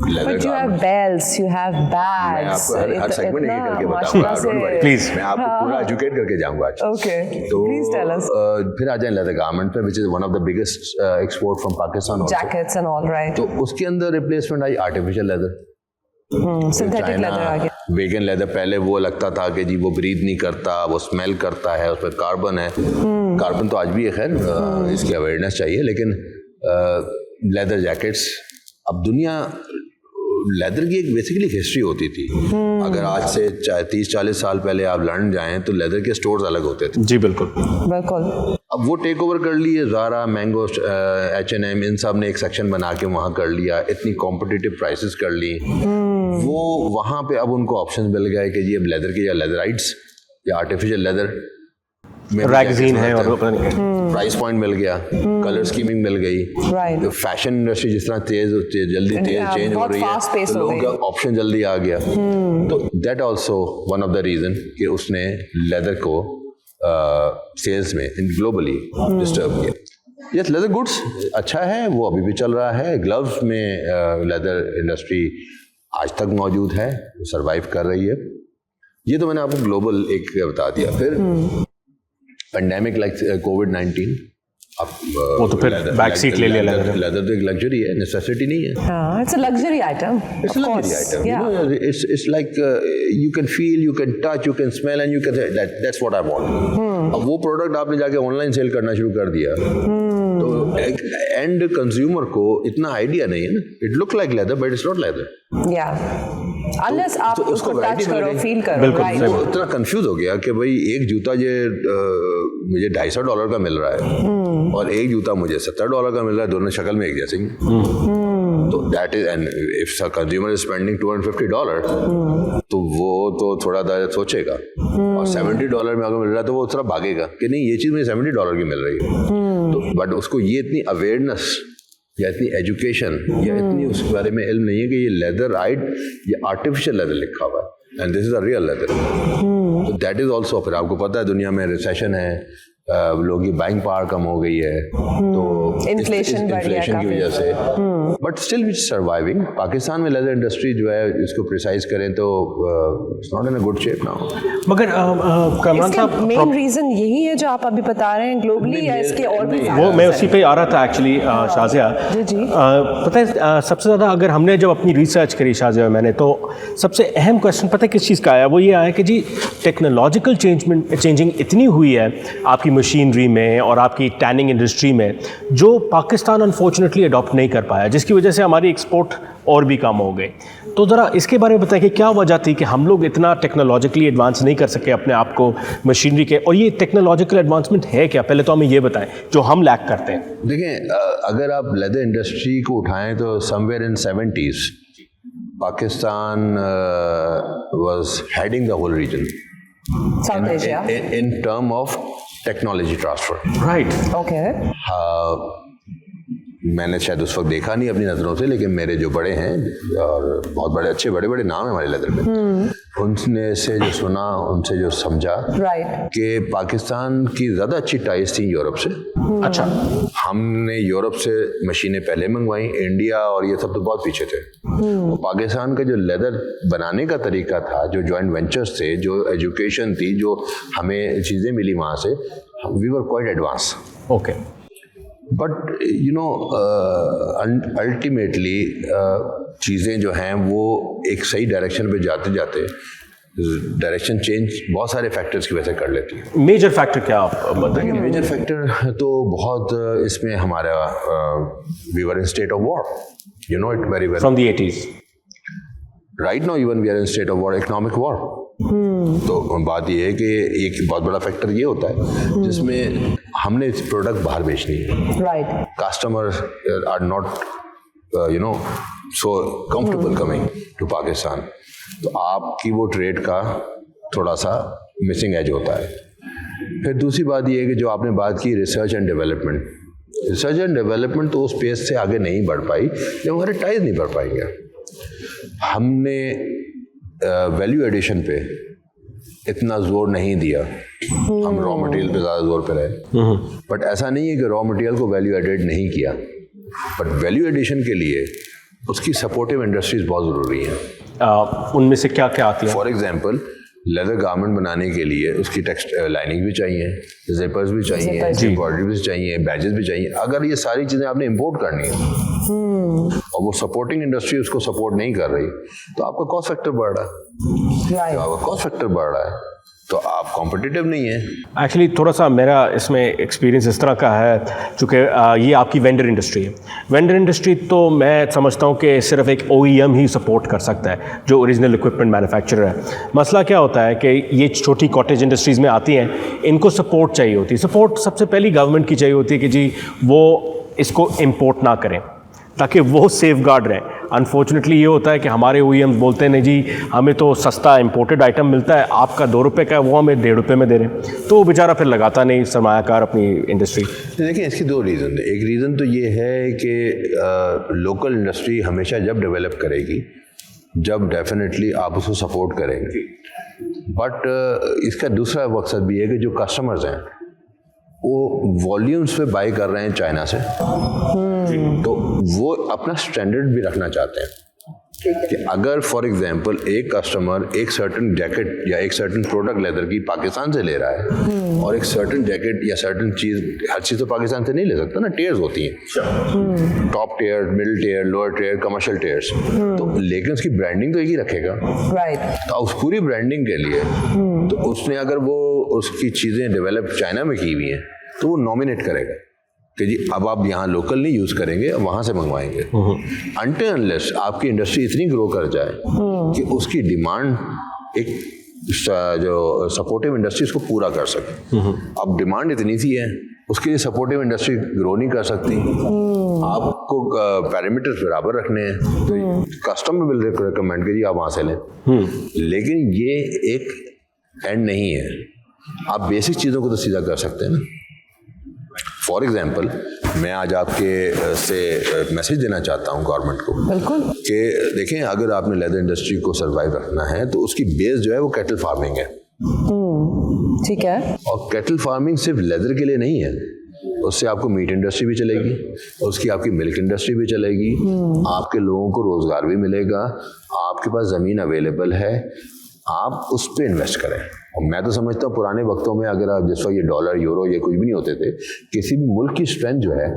Speaker 3: leather
Speaker 1: But you have belts, you have
Speaker 3: मैं
Speaker 1: bags.
Speaker 3: आपको हर सेगमेंट एक करके
Speaker 1: माशाल्लाह
Speaker 3: बताऊंगा,
Speaker 1: से।
Speaker 3: don't worry.
Speaker 2: Please.
Speaker 3: मैं आपको पूरा एजुकेट करके जाऊंगा आज।
Speaker 1: Okay.
Speaker 3: तो
Speaker 1: Please tell us.
Speaker 3: फिर आ जाए लेदर गारमेंट पे, which is one of the biggest export from Pakistan also।
Speaker 1: Jackets and all, right?
Speaker 3: तो उसके अंदर रिप्लेसमेंट आई आर्टिफिशियल लेदर,
Speaker 1: Synthetic leather आ गया.
Speaker 3: Vegan leather. पहले वो लगता था कि जी वो ब्रीथ नहीं करता, वो स्मेल करता है, उसमें कार्बन है। कार्बन तो आज भी है, खैर इसकी अवेयरनेस चाहिए, लेकिन लेदर जैकेट्स, अब दुनिया, लेदर की एक बेसिकली हिस्ट्री होती थी। अगर आज से 30-40 साल पहले आप लंदन जाएं तो लेदर के स्टोर्स अलग होते थे।
Speaker 2: जी बिल्कुल
Speaker 1: बिल्कुल।
Speaker 3: अब वो टेक ओवर कर लिए, ज़ारा, मैंगो, H&M, इन सब ने एक सेक्शन बना के वहाँ कर लिया, इतनी कॉम्पिटिटिव प्राइसेस कर ली। वो वहाँ पे अब उनको ऑप्शन मिल गए कि जी अब लेदर के या लेदराइट्स या आर्टिफिशियल लेदर
Speaker 2: रैगजीन है, और
Speaker 3: प्राइस पॉइंट मिल गया, कलर स्कीमिंग मिल गई।
Speaker 1: Right.
Speaker 3: तो फैशन इंडस्ट्री जिस तरह जल्दी चेंज हो
Speaker 1: बहुत
Speaker 3: रही
Speaker 1: fast
Speaker 3: है,
Speaker 1: pace
Speaker 3: तो
Speaker 1: हो
Speaker 3: लोगों का ऑप्शन जल्दी आ गया। तो that also one of the reason कि उसने लेदर को सेल्स में ग्लोबली डिस्टर्ब किया। यस, लेदर गुड्स अच्छा है, वो अभी भी चल रहा है। ग्लव्स में लेदर इंडस्ट्री आज तक मौजूद है, सरवाइव कर रही है। ये तो मैंने आपको ग्लोबल एक बता दिया। फिर पेंडेमिक लाइक कोविड-19, अब
Speaker 2: वो तो फिर बैक सीट ले लिया।
Speaker 3: लेदर तो एक लग्जरी है, नेसेसिटी नहीं है।
Speaker 1: हाँ, it's a luxury item.
Speaker 3: It's a luxury item.
Speaker 1: Yeah.
Speaker 3: You know, it's like you can feel, you can touch, you can smell, and you can say that's what I want. अब वो product आपने जाके online sale करना शुरू कर दिया, तो and consumer को इतना आइडिया नहीं है ना। It look like leather but it's not leather.
Speaker 1: Yeah. Unless आप
Speaker 3: उसको
Speaker 1: उसको
Speaker 3: variety
Speaker 1: टच
Speaker 3: मिल
Speaker 1: करो,
Speaker 3: गई।
Speaker 1: फील करो,
Speaker 2: बिल्कुल,
Speaker 1: right?
Speaker 2: सही
Speaker 3: वो इतना कंफ्यूज हो गया कि भाई एक जूता मुझे $250 का मिल रहा है और एक जूता मुझे $70 का मिल रहा है, दोनों शक्ल में एक जैसे ही। तो that is, and if consumer is spending $250 तो वो तो थोड़ा सोचेगा, और $70 में अगर मिल रहा है तो वो थोड़ा भागेगा कि नहीं ये चीज़ मुझे $70 की मिल रही है। तो बट उसको ये इतनी अवेयरनेस या इतनी एजुकेशन या इतनी उसके बारे में इल्म नहीं है कि ये लेदर राइट या आर्टिफिशियल लेदर लिखा हुआ है, and this is a real leather. तो दैट इज ऑल्सो, फिर आपको पता है दुनिया में रिसेशन है, लोगों की बाइंग पावर कम हो गई है, तो
Speaker 1: इन्फ्लेशन बढ़ गया
Speaker 3: की वजह से, but still which surviving. Pakistan में लेदर इंडस्ट्री जो है, इसको प्रिसाइज करें तो it's not in a good shape now.
Speaker 2: मगर कमरान
Speaker 1: इसका
Speaker 2: साहब,
Speaker 1: मेन रीजन यही है जो आप अभी बता रहे हैं ग्लोबली, या इसके और भी
Speaker 2: वो मैं उसी पे आ रहा था एक्चुअली शाजिया।
Speaker 1: जी।
Speaker 2: पता है सबसे ज़्यादा अगर हमने जब अपनी रिसर्च करी शाजिया और मैंने, तो सबसे अहम क्वेश्चन पता है किस चीज़ का आया? वो ये आया कि जी टेक्नोलॉजिकल चेंजिंग इतनी हुई है आपकी मशीनरी में और आपकी टैनिंग इंडस्ट्री में, जो पाकिस्तान अनफॉर्चुनेटली अडॉप्ट नहीं कर पाया, जिसकी वजह से हमारी एक्सपोर्ट और भी कम हो गए। तो ज़रा इसके बारे में बताएं कि क्या वजह थी कि हम लोग इतना टेक्नोलॉजिकली एडवांस नहीं कर सके अपने आप को मशीनरी के, और ये टेक्नोलॉजिकल एडवांसमेंट है क्या? पहले तो हमें ये बताएं जो हम लैक करते हैं।
Speaker 3: देखें, अगर आप लेदर इंडस्ट्री को उठाएं तो somewhere in 70s Pakistan was heading the whole region
Speaker 1: South Asia.
Speaker 3: in term of technology transfer.
Speaker 2: Right.
Speaker 1: Okay.
Speaker 3: मैंने शायद उस वक्त देखा नहीं अपनी नज़रों से, लेकिन मेरे जो बड़े हैं और बहुत बड़े अच्छे बड़े नाम हैं हमारे लेदर में, उनसे से जो सुना, उनसे जो समझा
Speaker 1: राइट।
Speaker 3: कि पाकिस्तान की ज़्यादा अच्छी टाइज थी यूरोप से।
Speaker 2: अच्छा।
Speaker 3: हमने यूरोप से मशीनें पहले मंगवाई, इंडिया और ये सब तो बहुत पीछे थे। और पाकिस्तान का जो लेदर बनाने का तरीका था, जो जॉइंट वेंचर्स थे, जो एजुकेशन थी, जो हमें चीज़ें मिली वहाँ से, we were quite advance.
Speaker 2: Okay.
Speaker 3: But you know ultimately चीज़ें जो हैं वो एक सही डायरेक्शन पे जाते जाते डायरेक्शन चेंज बहुत सारे फैक्टर्स की वजह से कर लेती है।
Speaker 2: मेजर फैक्टर क्या आप बताएंगे?
Speaker 3: मेजर फैक्टर तो बहुत इसमें हमारा we were in state of war, you know it very well,
Speaker 2: from the 80s।
Speaker 3: Right now even we are in state of war, economic war. तो बात ये है कि एक बहुत बड़ा फैक्टर ये होता है जिसमें हमने प्रोडक्ट बाहर बेचनी है,
Speaker 1: right.
Speaker 3: Customer are not you know so comfortable coming to Pakistan, तो आपकी वो ट्रेड का थोड़ा सा मिसिंग एज होता है। फिर दूसरी बात ये है कि जो आपने बात की research and development, research and development तो उस पेस से आगे नहीं बढ़ पाई जब हमारे टाइज नहीं बढ़ पाएंगे। हमने वैल्यू एडिशन पे इतना जोर नहीं दिया, हम रॉ मटेरियल पे ज़्यादा जोर पे रहे। बट ऐसा नहीं है कि रॉ मटेरियल को वैल्यू एडेड नहीं किया, बट वैल्यू एडिशन के लिए उसकी सपोर्टिव इंडस्ट्रीज बहुत ज़रूरी हैं।
Speaker 2: उनमें से क्या क्या आती है?
Speaker 3: फॉर एग्जांपल लेदर गारमेंट बनाने के लिए उसकी टेक्स्ट लाइनिंग भी चाहिए, जिपर्स भी चाहिए, एम्ब्रॉयडरी भी चाहिए, बैजेस भी चाहिए। अगर ये सारी चीज़ें आपने इंपोर्ट करनी है और वो सपोर्टिंग इंडस्ट्री उसको सपोर्ट नहीं कर रही, तो आपका कॉस्ट फैक्टर बढ़ रहा है। तो आपका कॉस्ट फैक्टर बढ़ रहा है तो आप कॉम्पिटिटिव नहीं है।
Speaker 2: एक्चुअली थोड़ा सा मेरा इसमें एक्सपीरियंस इस तरह का है, चूँकि ये आपकी वेंडर इंडस्ट्री है। वेंडर इंडस्ट्री तो मैं समझता हूँ कि सिर्फ एक OEM ही सपोर्ट कर सकता है, जो ओरिजिनल इक्विपमेंट मैन्युफैक्चरर है। मसला क्या होता है कि ये छोटी कॉटेज इंडस्ट्रीज़ में आती हैं, इनको सपोर्ट चाहिए होती है। सपोर्ट सबसे पहली गवर्नमेंट की चाहिए होती है कि जी वो इसको इम्पोर्ट ना करें ताकि वो सेफ गार्ड रहें। अनफॉर्चुनेटली ये होता है कि हमारे OEMs बोलते हैं नहीं जी हमें तो सस्ता इंपोर्टेड आइटम मिलता है, आपका 2 रुपये का है वो हमें 1.5 रुपये में दे रहे हैं, तो वो बेचारा फिर लगाता नहीं सरमायाकार अपनी इंडस्ट्री।
Speaker 3: देखिए इसकी 2 रीज़न है। एक रीज़न तो ये है कि लोकल इंडस्ट्री हमेशा जब डेवलप करेगी जब डेफिनेटली आप उसको सपोर्ट करेंगे। बट इसका दूसरा मकसद भी है कि जो कस्टमर्स हैं वो वॉल्यूम्स पे बाई कर रहे हैं चाइना से, तो वो अपना स्टैंडर्ड भी रखना चाहते हैं कि अगर फॉर एग्जांपल एक कस्टमर एक सर्टन जैकेट या एक सर्टन प्रोडक्ट लेदर की पाकिस्तान से ले रहा है और एक सर्टन जैकेट या सर्टन चीज़, हर चीज़ तो पाकिस्तान से नहीं ले सकता ना, टेयर्स होती हैं, टॉप टेयर, मिडिल टेयर, लोअर टेयर, कमर्शियल टेयर्स, तो लेकिन उसकी ब्रांडिंग तो एक ही रखेगा। तो उस पूरी ब्रांडिंग के लिए तो उसने अगर वो उसकी चीज़ें डेवलप चाइना में की हुई हैं तो वो नॉमिनेट करेगा कि जी अब आप यहाँ लोकल नहीं यूज़ करेंगे, वहाँ से मंगवाएंगे। अनटिल अनलेस आपकी इंडस्ट्री इतनी ग्रो कर जाए कि उसकी डिमांड एक जो सपोर्टिव इंडस्ट्री उसको पूरा कर सके। अब डिमांड इतनी सी है उसके लिए सपोर्टिव इंडस्ट्री ग्रो नहीं कर सकती। आपको पैरामीटर्स बराबर रखने हैं, तो कस्टमर विल रिकमेंड कि जी आप वहाँ से लें। लेकिन ये एक एंड नहीं है, आप बेसिक चीज़ों को तो सीधा कर सकते हैं ना। फॉर एग्जाम्पल मैं आज आपके से मैसेज देना चाहता हूँ गवर्नमेंट को,
Speaker 1: बिल्कुल,
Speaker 3: कि देखें अगर आपने लेदर इंडस्ट्री को सर्वाइव रखना है तो उसकी बेस जो है वो कैटल फार्मिंग है।
Speaker 1: ठीक है।
Speaker 3: और कैटल फार्मिंग सिर्फ लेदर के लिए नहीं है, उससे आपको मीट इंडस्ट्री भी चलेगी, उसकी आपकी मिल्क इंडस्ट्री भी चलेगी, आपके लोगों को रोजगार भी मिलेगा, आपके पास ज़मीन अवेलेबल है, आप उस पर इन्वेस्ट करें। और मैं तो समझता हूँ पुराने वक्तों में अगर आप जिस वक्त ये डॉलर यूरो ये कुछ भी नहीं होते थे, किसी भी मुल्क की स्ट्रेंथ जो है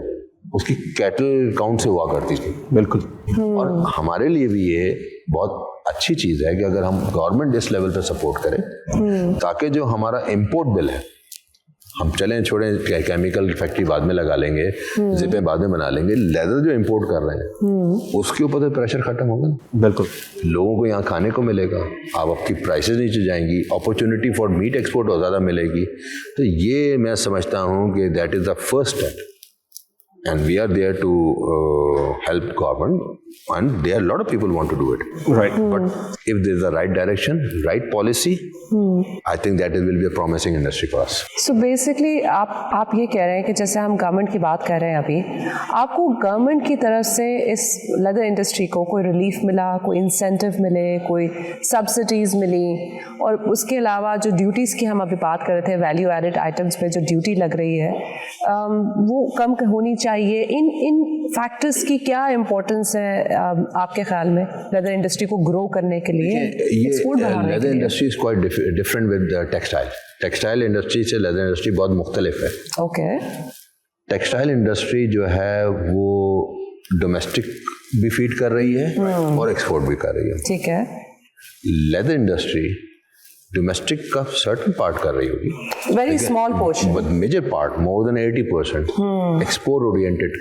Speaker 3: उसकी कैटल काउंट से हुआ करती थी।
Speaker 2: बिल्कुल।
Speaker 3: और हमारे लिए भी ये बहुत अच्छी चीज़ है कि अगर हम गवर्नमेंट इस लेवल पे सपोर्ट करें ताकि जो हमारा इम्पोर्ट बिल है हम चलें छोड़ें, केमिकल फैक्ट्री बाद में लगा लेंगे, जिपें बाद में बना लेंगे, लेदर जो इंपोर्ट कर रहे हैं उसके ऊपर तो प्रेशर खत्म होगा ना।
Speaker 2: बिल्कुल,
Speaker 3: लोगों को यहाँ खाने को मिलेगा, आप आपकी प्राइसेस नीचे जाएंगी, अपॉर्चुनिटी फॉर मीट एक्सपोर्ट और ज़्यादा मिलेगी। तो ये मैं समझता हूँ कि that is the first step and we are there to help government and there are a lot of people want to do it,
Speaker 2: right,
Speaker 3: but if there is a right direction, right policy, I think that will be a promising industry for us.
Speaker 1: So basically आप ये कह रहे हैं कि जैसे हम government की बात कर रहे हैं अभी, आपको गवर्नमेंट की तरफ से इस लेदर इंडस्ट्री को कोई रिलीफ मिला, कोई इंसेंटिव मिले, कोई सब्सिडीज मिली, और उसके अलावा जो ड्यूटीज़ की हम अभी बात कर रहे थे, वैल्यू एडेड आइटम्स पे जो ड्यूटी लग रही है वो कम होनी चाहिए। इन फैक्टर्स की क्या इम्पोर्टेंस है आपके ख्याल में लेदर इंडस्ट्री को ग्रो करने के लिए, एक्सपोर्ट बढ़ाने के लिए?
Speaker 3: Leather industry is quite different with textile industry से लेदर इंडस्ट्री बहुत मुख्तलिफ है।
Speaker 1: ओके।
Speaker 3: टेक्सटाइल इंडस्ट्री जो है वो डोमेस्टिक भी फीड कर रही है और एक्सपोर्ट भी कर रही है।
Speaker 1: ठीक है।
Speaker 3: लेदर इंडस्ट्री डोमेस्टिक का सर्टन पार्ट कर रही होगी,
Speaker 1: very small portion,
Speaker 3: but major part more than 80% export oriented.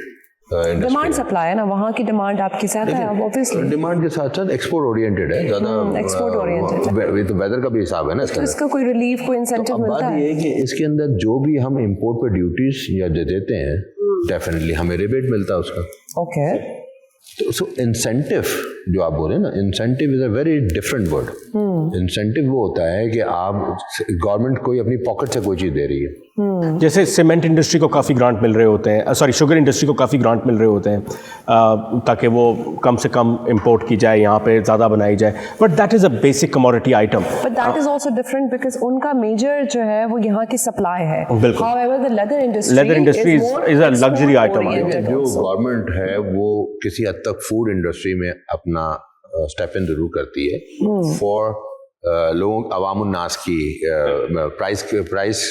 Speaker 1: Demand supply है ना, वहाँ की डिमांड आपके साथ है ऑब्वियसली।
Speaker 3: डिमांड के साथ साथ एक्सपोर्ट ओरिएंटेड है ज़्यादा,
Speaker 1: एक्सपोर्ट ओरिएंटेड।
Speaker 3: ये तो वेदर का भी हिसाब है ना इसका।
Speaker 1: इसका कोई रिलीफ, कोई इंसेंटिव
Speaker 3: तो
Speaker 1: मिलता है?
Speaker 3: बात ये है कि इसके अंदर जो भी हम इंपोर्ट पे ड्यूटीज या देते हैं डेफिनेटली हमें रिबेट मिलता है उसका।
Speaker 1: ओके।
Speaker 3: तो इंसेंटिव जो आप बोले ना, incentive is a very different word. Incentive वो होता है कि आप गवर्नमेंट कोई अपनी पॉकेट से कोई चीज़ दे रही है।
Speaker 2: जैसे सीमेंट इंडस्ट्री को काफ़ी ग्रांट मिल रहे होते हैं, सॉरी शुगर इंडस्ट्री को काफ़ी ग्रांट मिल रहे होते हैं ताकि वो कम से कम इंपोर्ट की जाए, यहाँ पे ज़्यादा बनाई जाए, but that is a basic commodity item.
Speaker 1: But that is also different because उनका मेजर जो है वो यहाँ की सप्लाई है।
Speaker 2: बिल्कुल।
Speaker 1: However, the leather industry
Speaker 2: is a luxury item।
Speaker 3: जो गवर्नमेंट है वो किसी हद तक फूड इंडस्ट्री में अपना स्टेप इन जरूर करती है फॉर लोगों अवाम उन्नास की प्राइस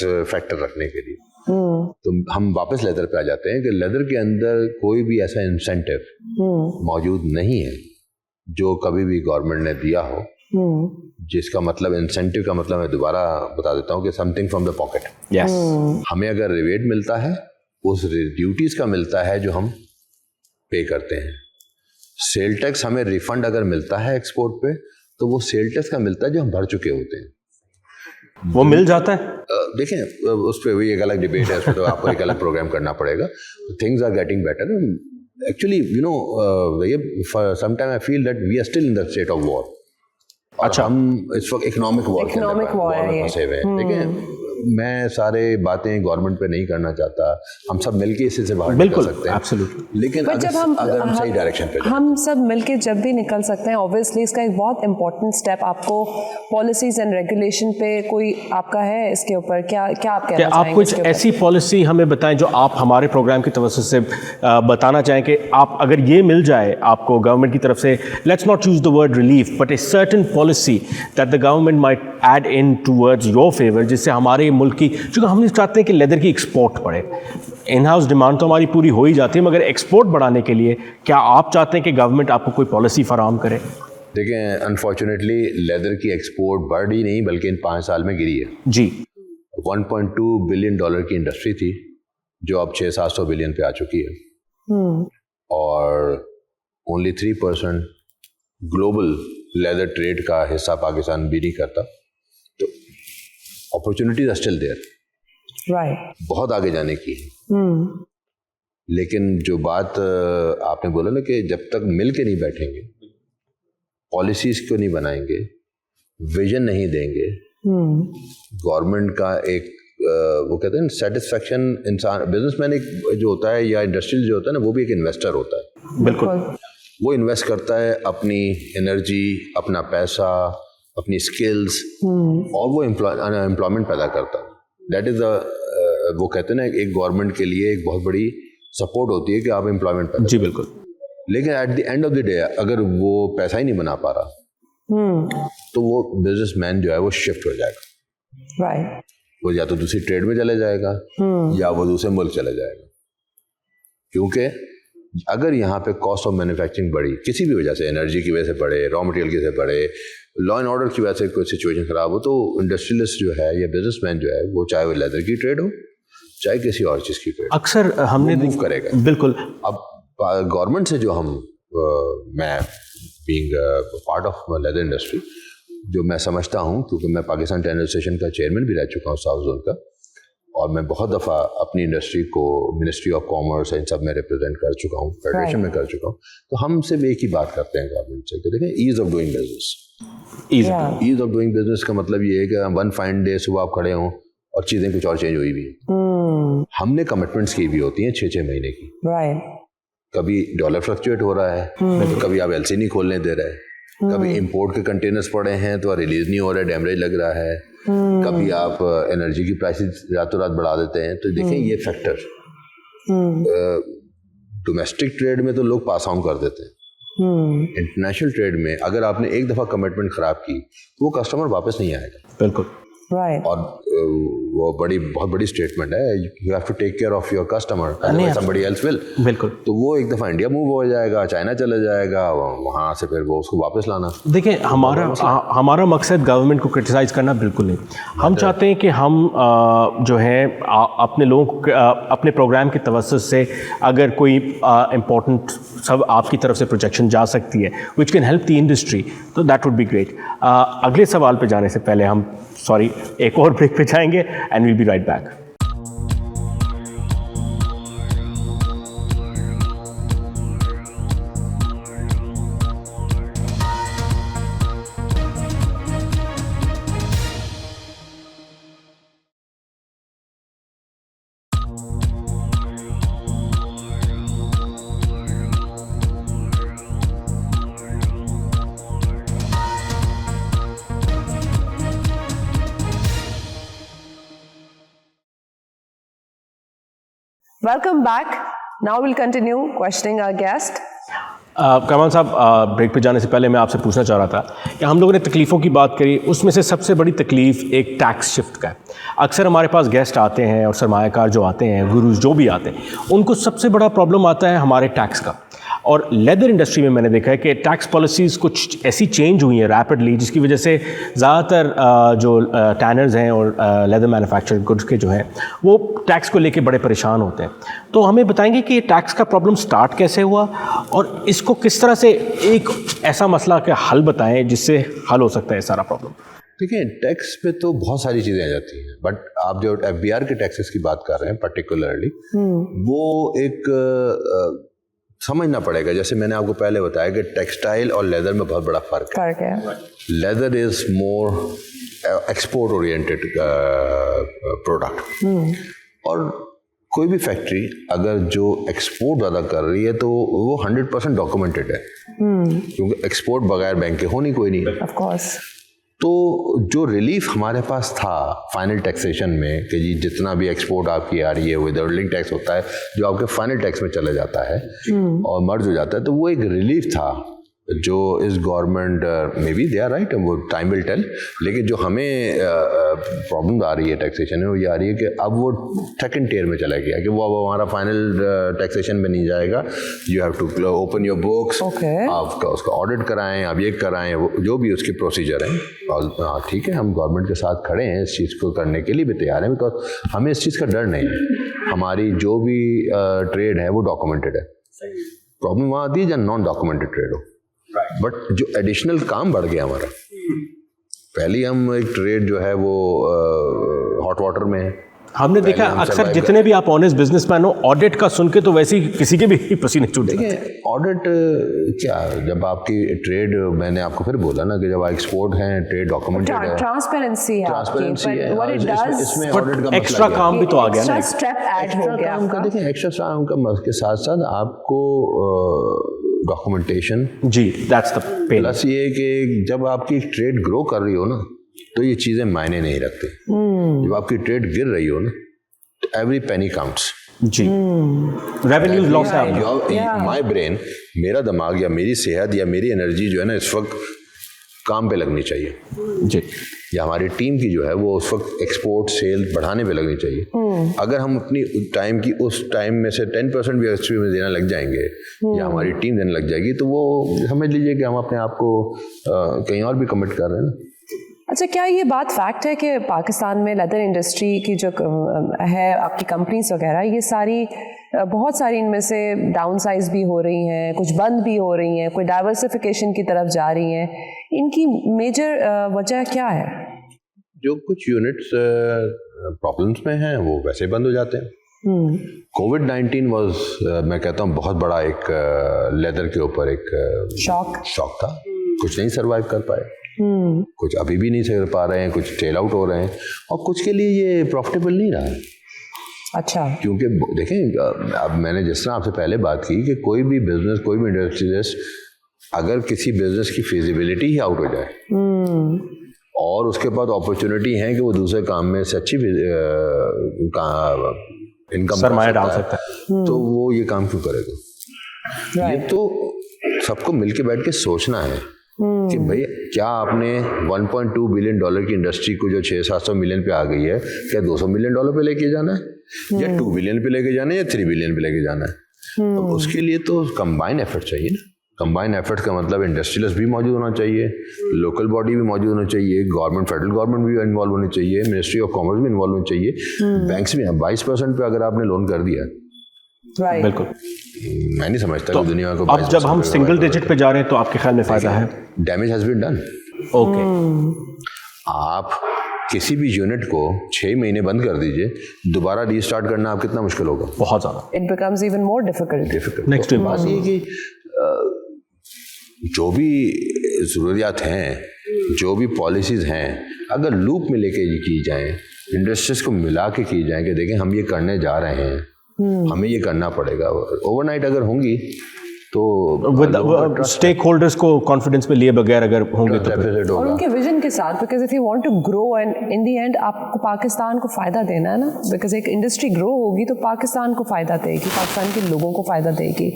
Speaker 3: फैक्टर रखने के लिए। तो हम वापस लेदर पे आ जाते हैं कि लेदर के अंदर कोई भी ऐसा इंसेंटिव मौजूद नहीं है जो कभी भी गवर्नमेंट ने दिया हो, जिसका मतलब इंसेंटिव का मतलब मैं दोबारा बता देता हूँ कि something from the pocket.
Speaker 2: Yes,
Speaker 3: हमें अगर रिबेट मिलता है उस ड्यूटीज का मिलता है जो हम पे करते हैं। सेल टैक्स हमें रिफंड अगर मिलता है एक्सपोर्ट पे तो वो सेल टैक्स का मिलता है जो हम भर चुके होते हैं।
Speaker 2: वो मिल जाता है।
Speaker 3: देखें उस पर भी एक अलग डिबेट है, उसमें तो आपको एक अलग प्रोग्राम करना पड़ेगा। Things are getting better actually, you know, sometime I feel that we are still in the state of war. अच्छा, हम इस वक्त इकोनॉमिक वॉर में फंसे हुए हैं। ठीक है, मैं सारे बातें गवर्नमेंट पे नहीं करना चाहता, हम सब मिलके इसी से बाहर निकल सकते हैं।
Speaker 2: एब्सोल्युटली।
Speaker 3: लेकिन अगर हम सही डायरेक्शन पे जाएं,
Speaker 1: हम सब मिलके जब भी निकल सकते हैं, ऑब्वियसली इसका एक बहुत इंपॉर्टेंट स्टेप आपको पॉलिसीज एंड रेगुलेशन पे कोई आपका है इसके ऊपर, क्या आप कहना
Speaker 2: चाहेंगे? आप कुछ ऐसी पॉलिसी हमें बताएं जो आप हमारे प्रोग्राम की तवज्जो से बताना चाहें कि आप अगर ये मिल जाए आपको गवर्नमेंट की तरफ से, let's not choose the word relief but a certain policy that the government might add in towards your favour, जिससे हमारे मुल्क की, क्योंकि हम चाहते हैं कि लेदर की एक्सपोर्ट बढ़े। इन हाउस डिमांड तो हमारी पूरी हो ही जाती है, मगर एक्सपोर्ट बढ़ाने के लिए क्या आप चाहते हैं कि गवर्नमेंट आपको कोई पॉलिसी फराहम करे?
Speaker 3: देखें, अनफॉर्चुनेटली लेदर की एक्सपोर्ट बढ़ी नहीं बल्कि इन 5 साल में गिरी है
Speaker 2: जी।
Speaker 3: $1.2 बिलियन की इंडस्ट्री थी जो अब 600-700 बिलियन पे आ चुकी है, और ओनली 3% ग्लोबल लेदर ट्रेड का हिस्सा पाकिस्तान भी नहीं करता। तो opportunities are still there,
Speaker 1: right,
Speaker 3: बहुत आगे जाने की है। लेकिन जो बात आपने बोला ना कि जब तक मिल के नहीं बैठेंगे, पॉलिसीज को नहीं बनाएंगे, विजन नहीं देंगे, गवर्नमेंट का एक वो कहते हैं सेटिस्फैक्शन, इंसान बिजनेसमैन एक जो होता है या इंडस्ट्रियल जो होता है ना, वो भी एक इन्वेस्टर होता है।
Speaker 2: बिल्कुल,
Speaker 3: वो इन्वेस्ट करता है अपनी एनर्जी, अपना पैसा, अपनी स्किल्स, और वो एम्प्लॉयमेंट पैदा करता है। दैट इज वो कहते हैं ना, एक गवर्नमेंट के लिए एक बहुत बड़ी सपोर्ट होती है कि आप एम्प्लॉयमेंट पैदा।
Speaker 2: जी बिल्कुल।
Speaker 3: लेकिन at the end of the day अगर वो पैसा ही नहीं बना पा रहा तो वो बिजनेसमैन जो है वो शिफ्ट हो जाएगा,
Speaker 1: राइट,
Speaker 3: वो या तो दूसरी ट्रेड में चले जाएगा या वो दूसरे मुल्क चले जाएगा। क्योंकि अगर यहाँ पे कॉस्ट ऑफ मैन्युफैक्चरिंग बढ़ी किसी भी वजह से, एनर्जी की वजह से बढ़े, रॉ मटेरियल की वजह से बढ़े, लॉ एंड ऑर्डर की वजह से कोई सिचुएशन खराब हो, तो इंडस्ट्रियलिस्ट जो है या बिजनेसमैन जो है वो, चाहे वो लेदर की ट्रेड हो चाहे किसी और चीज़ की ट्रेड,
Speaker 2: अक्सर हमने
Speaker 3: मूव करेगा।
Speaker 2: बिल्कुल।
Speaker 3: अब गवर्नमेंट से जो हम मैं being part of leather industry, जो मैं समझता हूँ, क्योंकि मैं पाकिस्तान टेक्सटाइल एसोसिएशन का चेयरमैन भी रह चुका हूँ साउथ जोन का, और मैं बहुत दफ़ा अपनी इंडस्ट्री को मिनिस्ट्री ऑफ कॉमर्स इन सब में रिप्रेजेंट कर चुका हूँ, फेडरेशन में कर चुका हूँ। तो हम सिर्फ एक ही बात करते हैं गवर्नमेंट से कि देखें, ease of doing business. Ease of doing business का मतलब ये है कि वन फाइन डे सुबह आप खड़े हों और चीज़ें कुछ और चेंज हुई भी हैं। हमने कमिटमेंट्स की भी होती हैं 6-6 महीने की। कभी डॉलर फ्लक्चुएट हो रहा है, तो कभी आप एलसी नहीं खोलने दे रहे, कभी इंपोर्ट के कंटेनर्स पड़े हैं तो रिलीज नहीं हो रहा है, डैमेज लग रहा है, कभी आप एनर्जी की प्राइसेस रातों रात बढ़ा देते हैं। तो देखें ये फैक्टर डोमेस्टिक ट्रेड में तो लोग पास ऑन कर देते हैं, इंटरनेशनल ट्रेड में अगर आपने एक दफ़ा कमिटमेंट ख़राब की तो वो कस्टमर वापस नहीं आएगा।
Speaker 2: बिल्कुल,
Speaker 1: राइट।
Speaker 3: और वो बहुत बड़ी स्टेटमेंट है, you have to take care of your customer, somebody else will.
Speaker 2: बिल्कुल।
Speaker 3: तो वो एक दफ़ा इंडिया मूव हो जाएगा, चाइना चला जाएगा, वहाँ से फिर वो उसको वापस लाना।
Speaker 2: देखिए, हमारा मकसद गवर्नमेंट को क्रिटिसाइज़ करना बिल्कुल नहीं। हम चाहते हैं कि हम जो है अपने लोगों को अपने प्रोग्राम की तवज्जो से अगर कोई इम्पोर्टेंट सब आपकी तरफ से प्रोजेक्शन जा सकती है which can help the industry, तो दैट वुड बी ग्रेट। अगले सवाल पे जाने से पहले हम एक और ब्रेक पे जाएंगे and we'll be right back.
Speaker 1: Welcome back. Now we'll continue questioning our guest.
Speaker 2: कमाल साहब, ब्रेक पे जाने से पहले मैं आपसे पूछना चाह रहा था कि हम लोगों ने तकलीफ़ों की बात करी, उसमें से सबसे बड़ी तकलीफ़ एक टैक्स शिफ्ट का है। अक्सर हमारे पास गेस्ट आते हैं और सरमायाकार जो आते हैं, गुरुज जो भी आते हैं, उनको सबसे बड़ा प्रॉब्लम आता है हमारे टैक्स का। और लेदर इंडस्ट्री में मैंने देखा है कि टैक्स पॉलिसीज़ कुछ ऐसी चेंज हुई हैं रैपिडली, जिसकी वजह से ज़्यादातर जो टैनर्स हैं और लेदर मैन्युफैक्चरिंग गुड्स के जो हैं वो टैक्स को लेके बड़े परेशान होते हैं। तो हमें बताएंगे कि ये टैक्स का प्रॉब्लम स्टार्ट कैसे हुआ और इसको किस तरह से एक ऐसा मसला का हल बताएं जिससे हल हो सकता है सारा प्रॉब्लम।
Speaker 3: देखिए, टैक्स पे तो बहुत सारी चीज़ें आ जाती हैं, बट आप जो FBR के टैक्सेस की बात कर रहे हैं पर्टिकुलरली, वो एक समझना पड़ेगा। जैसे मैंने आपको पहले बताया कि टेक्सटाइल और लेदर में बहुत बड़ा फ़र्क है। Leather is more export oriented product, और कोई भी फैक्ट्री अगर जो एक्सपोर्ट ज़्यादा कर रही है तो वो 100% डॉक्यूमेंटेड है, क्योंकि एक्सपोर्ट बगैर बैंक के होनी कोई नहीं है।
Speaker 1: Of course.
Speaker 3: तो जो रिलीफ हमारे पास था फाइनल टैक्सेशन में कि जी जितना भी एक्सपोर्ट आपकी आ रही है विदआउट टैक्स होता है, जो आपके फाइनल टैक्स में चला जाता है और मर्ज हो जाता है, तो वो एक रिलीफ था जो इस गवर्नमेंट में भी दे आर राइट, वो टाइम विल टेल। लेकिन जो हमें प्रॉब्लम आ रही है टैक्सेशन में, वो ये आ रही है कि अब वो सेकंड टियर में चला गया कि वो अब हमारा फाइनल टैक्सेशन में नहीं जाएगा। You have to open your books, आप उसका ऑडिट कराएं, आप ये कराएं, जो भी उसके प्रोसीजर हैं। और ठीक है, हम गवर्नमेंट के साथ खड़े हैं, इस चीज़ को करने के लिए भी तैयार हैं, बिकॉज हमें इस चीज़ का डर नहीं है। हमारी जो भी ट्रेड है वो डॉक्यूमेंटेड है। प्रॉब्लम वहाँ आती है जब नॉन डॉक्यूमेंटेड ट्रेड हो। बट जो एडिशनल काम बढ़ गया हमारा, पहले हम एक ट्रेड जो है वो हॉट वाटर में है।
Speaker 2: हमने देखा अक्सर जितने भी आप ऑनेस्ट बिजनेसमैन हो, ऑडिट का सुन के तो वैसे ही किसी के भी पसीने छूट जाते हैं।
Speaker 3: ऑडिट क्या, जब आपकी ट्रेड, मैंने आपको फिर बोला ना कि जब एक्सपोर्ट है, ट्रेड डॉक्यूमेंटेड है,
Speaker 1: ट्रांसपेरेंसी है,
Speaker 3: इसमें ऑडिट का
Speaker 2: एक्स्ट्रा काम भी तो आ गया ना,
Speaker 1: स्टेप ऐड हो गया आपका।
Speaker 3: देखिए, एक्स्ट्रा काम के साथ साथ आपको डॉक्यूमेंटेशन,
Speaker 2: जी दैट्स द पेन।
Speaker 3: प्लस ये है कि जब आपकी ट्रेड ग्रो कर रही हो ना, तो ये चीज़ें मायने नहीं रखती। जब आपकी ट्रेड गिर रही हो ना, तो एवरी पेनी काउंट्स।
Speaker 2: जी, रेवेन्यू लॉस है।
Speaker 3: माय ब्रेन, मेरा दिमाग या मेरी सेहत या मेरी एनर्जी जो है ना, इस वक्त काम पे लगनी चाहिए
Speaker 2: जी,
Speaker 3: या हमारी टीम की जो है वो उस वक्त एक्सपोर्ट सेल बढ़ाने पे लगनी चाहिए। अगर हम अपनी टाइम की उस टाइम में से 10% भी एक्सट्री में देना लग जाएंगे या हमारी टीम देने लग जाएगी, तो वो समझ लीजिए कि हम अपने आप को कहीं और भी कमिट कर रहे हैं ना।
Speaker 1: अच्छा, क्या ये बात फैक्ट है कि पाकिस्तान में लेदर इंडस्ट्री की जो है आपकी कंपनीज वगैरह, ये सारी बहुत सारी इनमें से डाउन साइज भी हो रही हैं, कुछ बंद भी हो रही हैं, कोई डाइवर्सिफिकेशन की तरफ जा रही हैं, इनकी मेजर वजह क्या है?
Speaker 3: जो कुछ यूनिट्स प्रॉब्लम्स में हैं वो वैसे बंद हो जाते हैं। कोविड-19 वाज, मैं कहता हूँ, बहुत बड़ा एक लेदर के ऊपर एक शॉक था। कुछ नहीं सर्वाइव कर पाए, कुछ अभी भी नहीं कर पा रहे हैं, कुछ टेल आउट हो रहे हैं, और कुछ के लिए ये प्रॉफिटेबल नहीं रहा है।
Speaker 1: अच्छा,
Speaker 3: क्योंकि देखें, अब मैंने जिस तरह आपसे पहले बात की कि कोई भी बिजनेस, कोई भी इंडस्ट्रीज, अगर किसी बिजनेस की फिजिबिलिटी ही आउट हो जाए और उसके बाद अपॉर्चुनिटी है कि वो दूसरे काम में से अच्छी इनकम
Speaker 2: सरमाया डाल सकता है,
Speaker 3: तो वो ये काम क्यों करेगा? ये तो सबको मिलके बैठ के सोचना है कि भाई क्या आपने $1.2 बिलियन की इंडस्ट्री को जो 600-700 मिलियन पे आ गई है, क्या $200 मिलियन पे लेके जाना है, या 2 बिलियन पे लेके जाना है, या 3 बिलियन पे लेके जाना है? तो उसके लिए तो कंबाइन एफर्ट चाहिए ना। कंबाइन एफर्ट का मतलब इंडस्ट्रियलिस्ट भी मौजूद होना चाहिए, लोकल बॉडी भी मौजूद होना चाहिए, गवर्नमेंट, फेडरल गवर्नमेंट भी इन्वॉल्व होनी चाहिए, मिनिस्ट्री ऑफ कॉमर्स भी इन्वॉल्व होनी चाहिए, बैंक्स भी। 22% पे अगर आपने लोन कर दिया,
Speaker 2: बिल्कुल,
Speaker 3: मैं नहीं समझता
Speaker 2: तो
Speaker 3: कि दुनिया को।
Speaker 2: अब जब हम सिंगल डिजिट पे जा रहे हैं तो आपके ख्याल में फायदा है?
Speaker 3: Damage has been done.
Speaker 2: Okay,
Speaker 3: आप किसी भी यूनिट को 6 महीने बंद कर दीजिए, दोबारा रीस्टार्ट करना आप कितना मुश्किल होगा?
Speaker 2: बहुत ज़्यादा।
Speaker 1: It becomes even more difficult.
Speaker 2: Next
Speaker 3: बात ये कि जो भी ज़रूरियात हैं, जो भी पॉलिसीज़ हैं, अगर लूप में लेके की जाएं, इंडस्ट्रीज को मिला के की जाएं कि देखें हम ये करने जा रहे हैं, हमें ये करना पड़ेगा, ओवरनाइट अगर होंगी तो
Speaker 2: स्टेक होल्डर्स को कॉन्फिडेंस में लिए बगैर अगर होंगे तो
Speaker 3: डेफिसिट
Speaker 1: और
Speaker 3: होगा।
Speaker 1: उनके विजन के साथ, because if you want to grow and in the end आपको पाकिस्तान को फायदा देना है ना, बिकॉज एक इंडस्ट्री ग्रो होगी तो पाकिस्तान को फायदा देगी, पाकिस्तान के लोगों को फायदा देगी।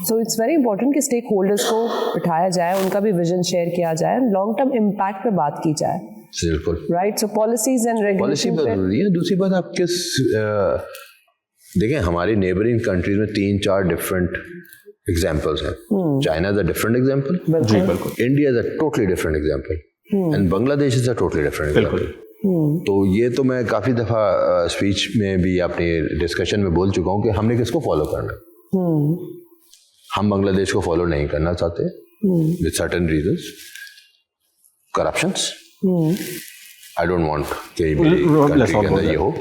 Speaker 1: सो इट्स वेरी इंपॉर्टेंट कि स्टेक होल्डर्स को बिठाया जाए, उनका भी विजन शेयर किया जाए, लॉन्ग टर्म इम्पैक्ट पे बात की जाए।
Speaker 3: बिल्कुल
Speaker 1: right, so policies and
Speaker 3: policy
Speaker 1: regulation
Speaker 3: बहुत जरूरी है। दूसरी बात, आप किस देखें हमारी नेबरिंग कंट्रीज में 3-4 डिफरेंट एग्जांपल्स हैं। China is a different example,
Speaker 2: जी बिल्कुल,
Speaker 3: India is a totally different example and Bangladesh is a totally different example. तो ये तो मैं काफ़ी दफ़ा स्पीच में भी अपनी डिस्कशन में बोल चुका हूँ कि हमने किसको फॉलो करना है। हम बांग्लादेश को फॉलो नहीं करना चाहते with certain reasons, corruptions. I don't want कि मेरी कंट्री के अंदर ये हो।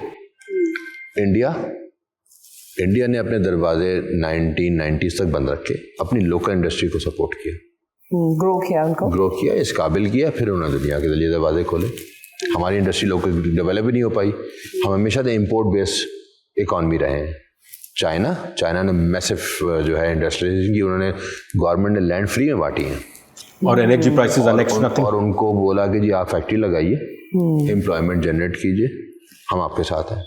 Speaker 3: इंडिया ने अपने दरवाजे 1990s तक बंद रखे, अपनी लोकल इंडस्ट्री को सपोर्ट किया, ग्रो किया, इस काबिल किया, फिर उन्होंने दुनिया के लिए दरवाजे खोले। हमारी इंडस्ट्री लोकल डेवलप ही नहीं हो पाई, हम हमेशा से इम्पोर्ट बेस्ड इकॉनमी रहे हैं। चाइना ने मैसिव जो है इंडस्ट्रीज की, उन्होंने गवर्नमेंट ने लैंड फ्री में बांटी है
Speaker 2: और energy prices are next nothing,
Speaker 3: और उनको बोला कि जी आप फैक्ट्री लगाइए, एम्प्लॉयमेंट जनरेट कीजिए, हम आपके साथ हैं।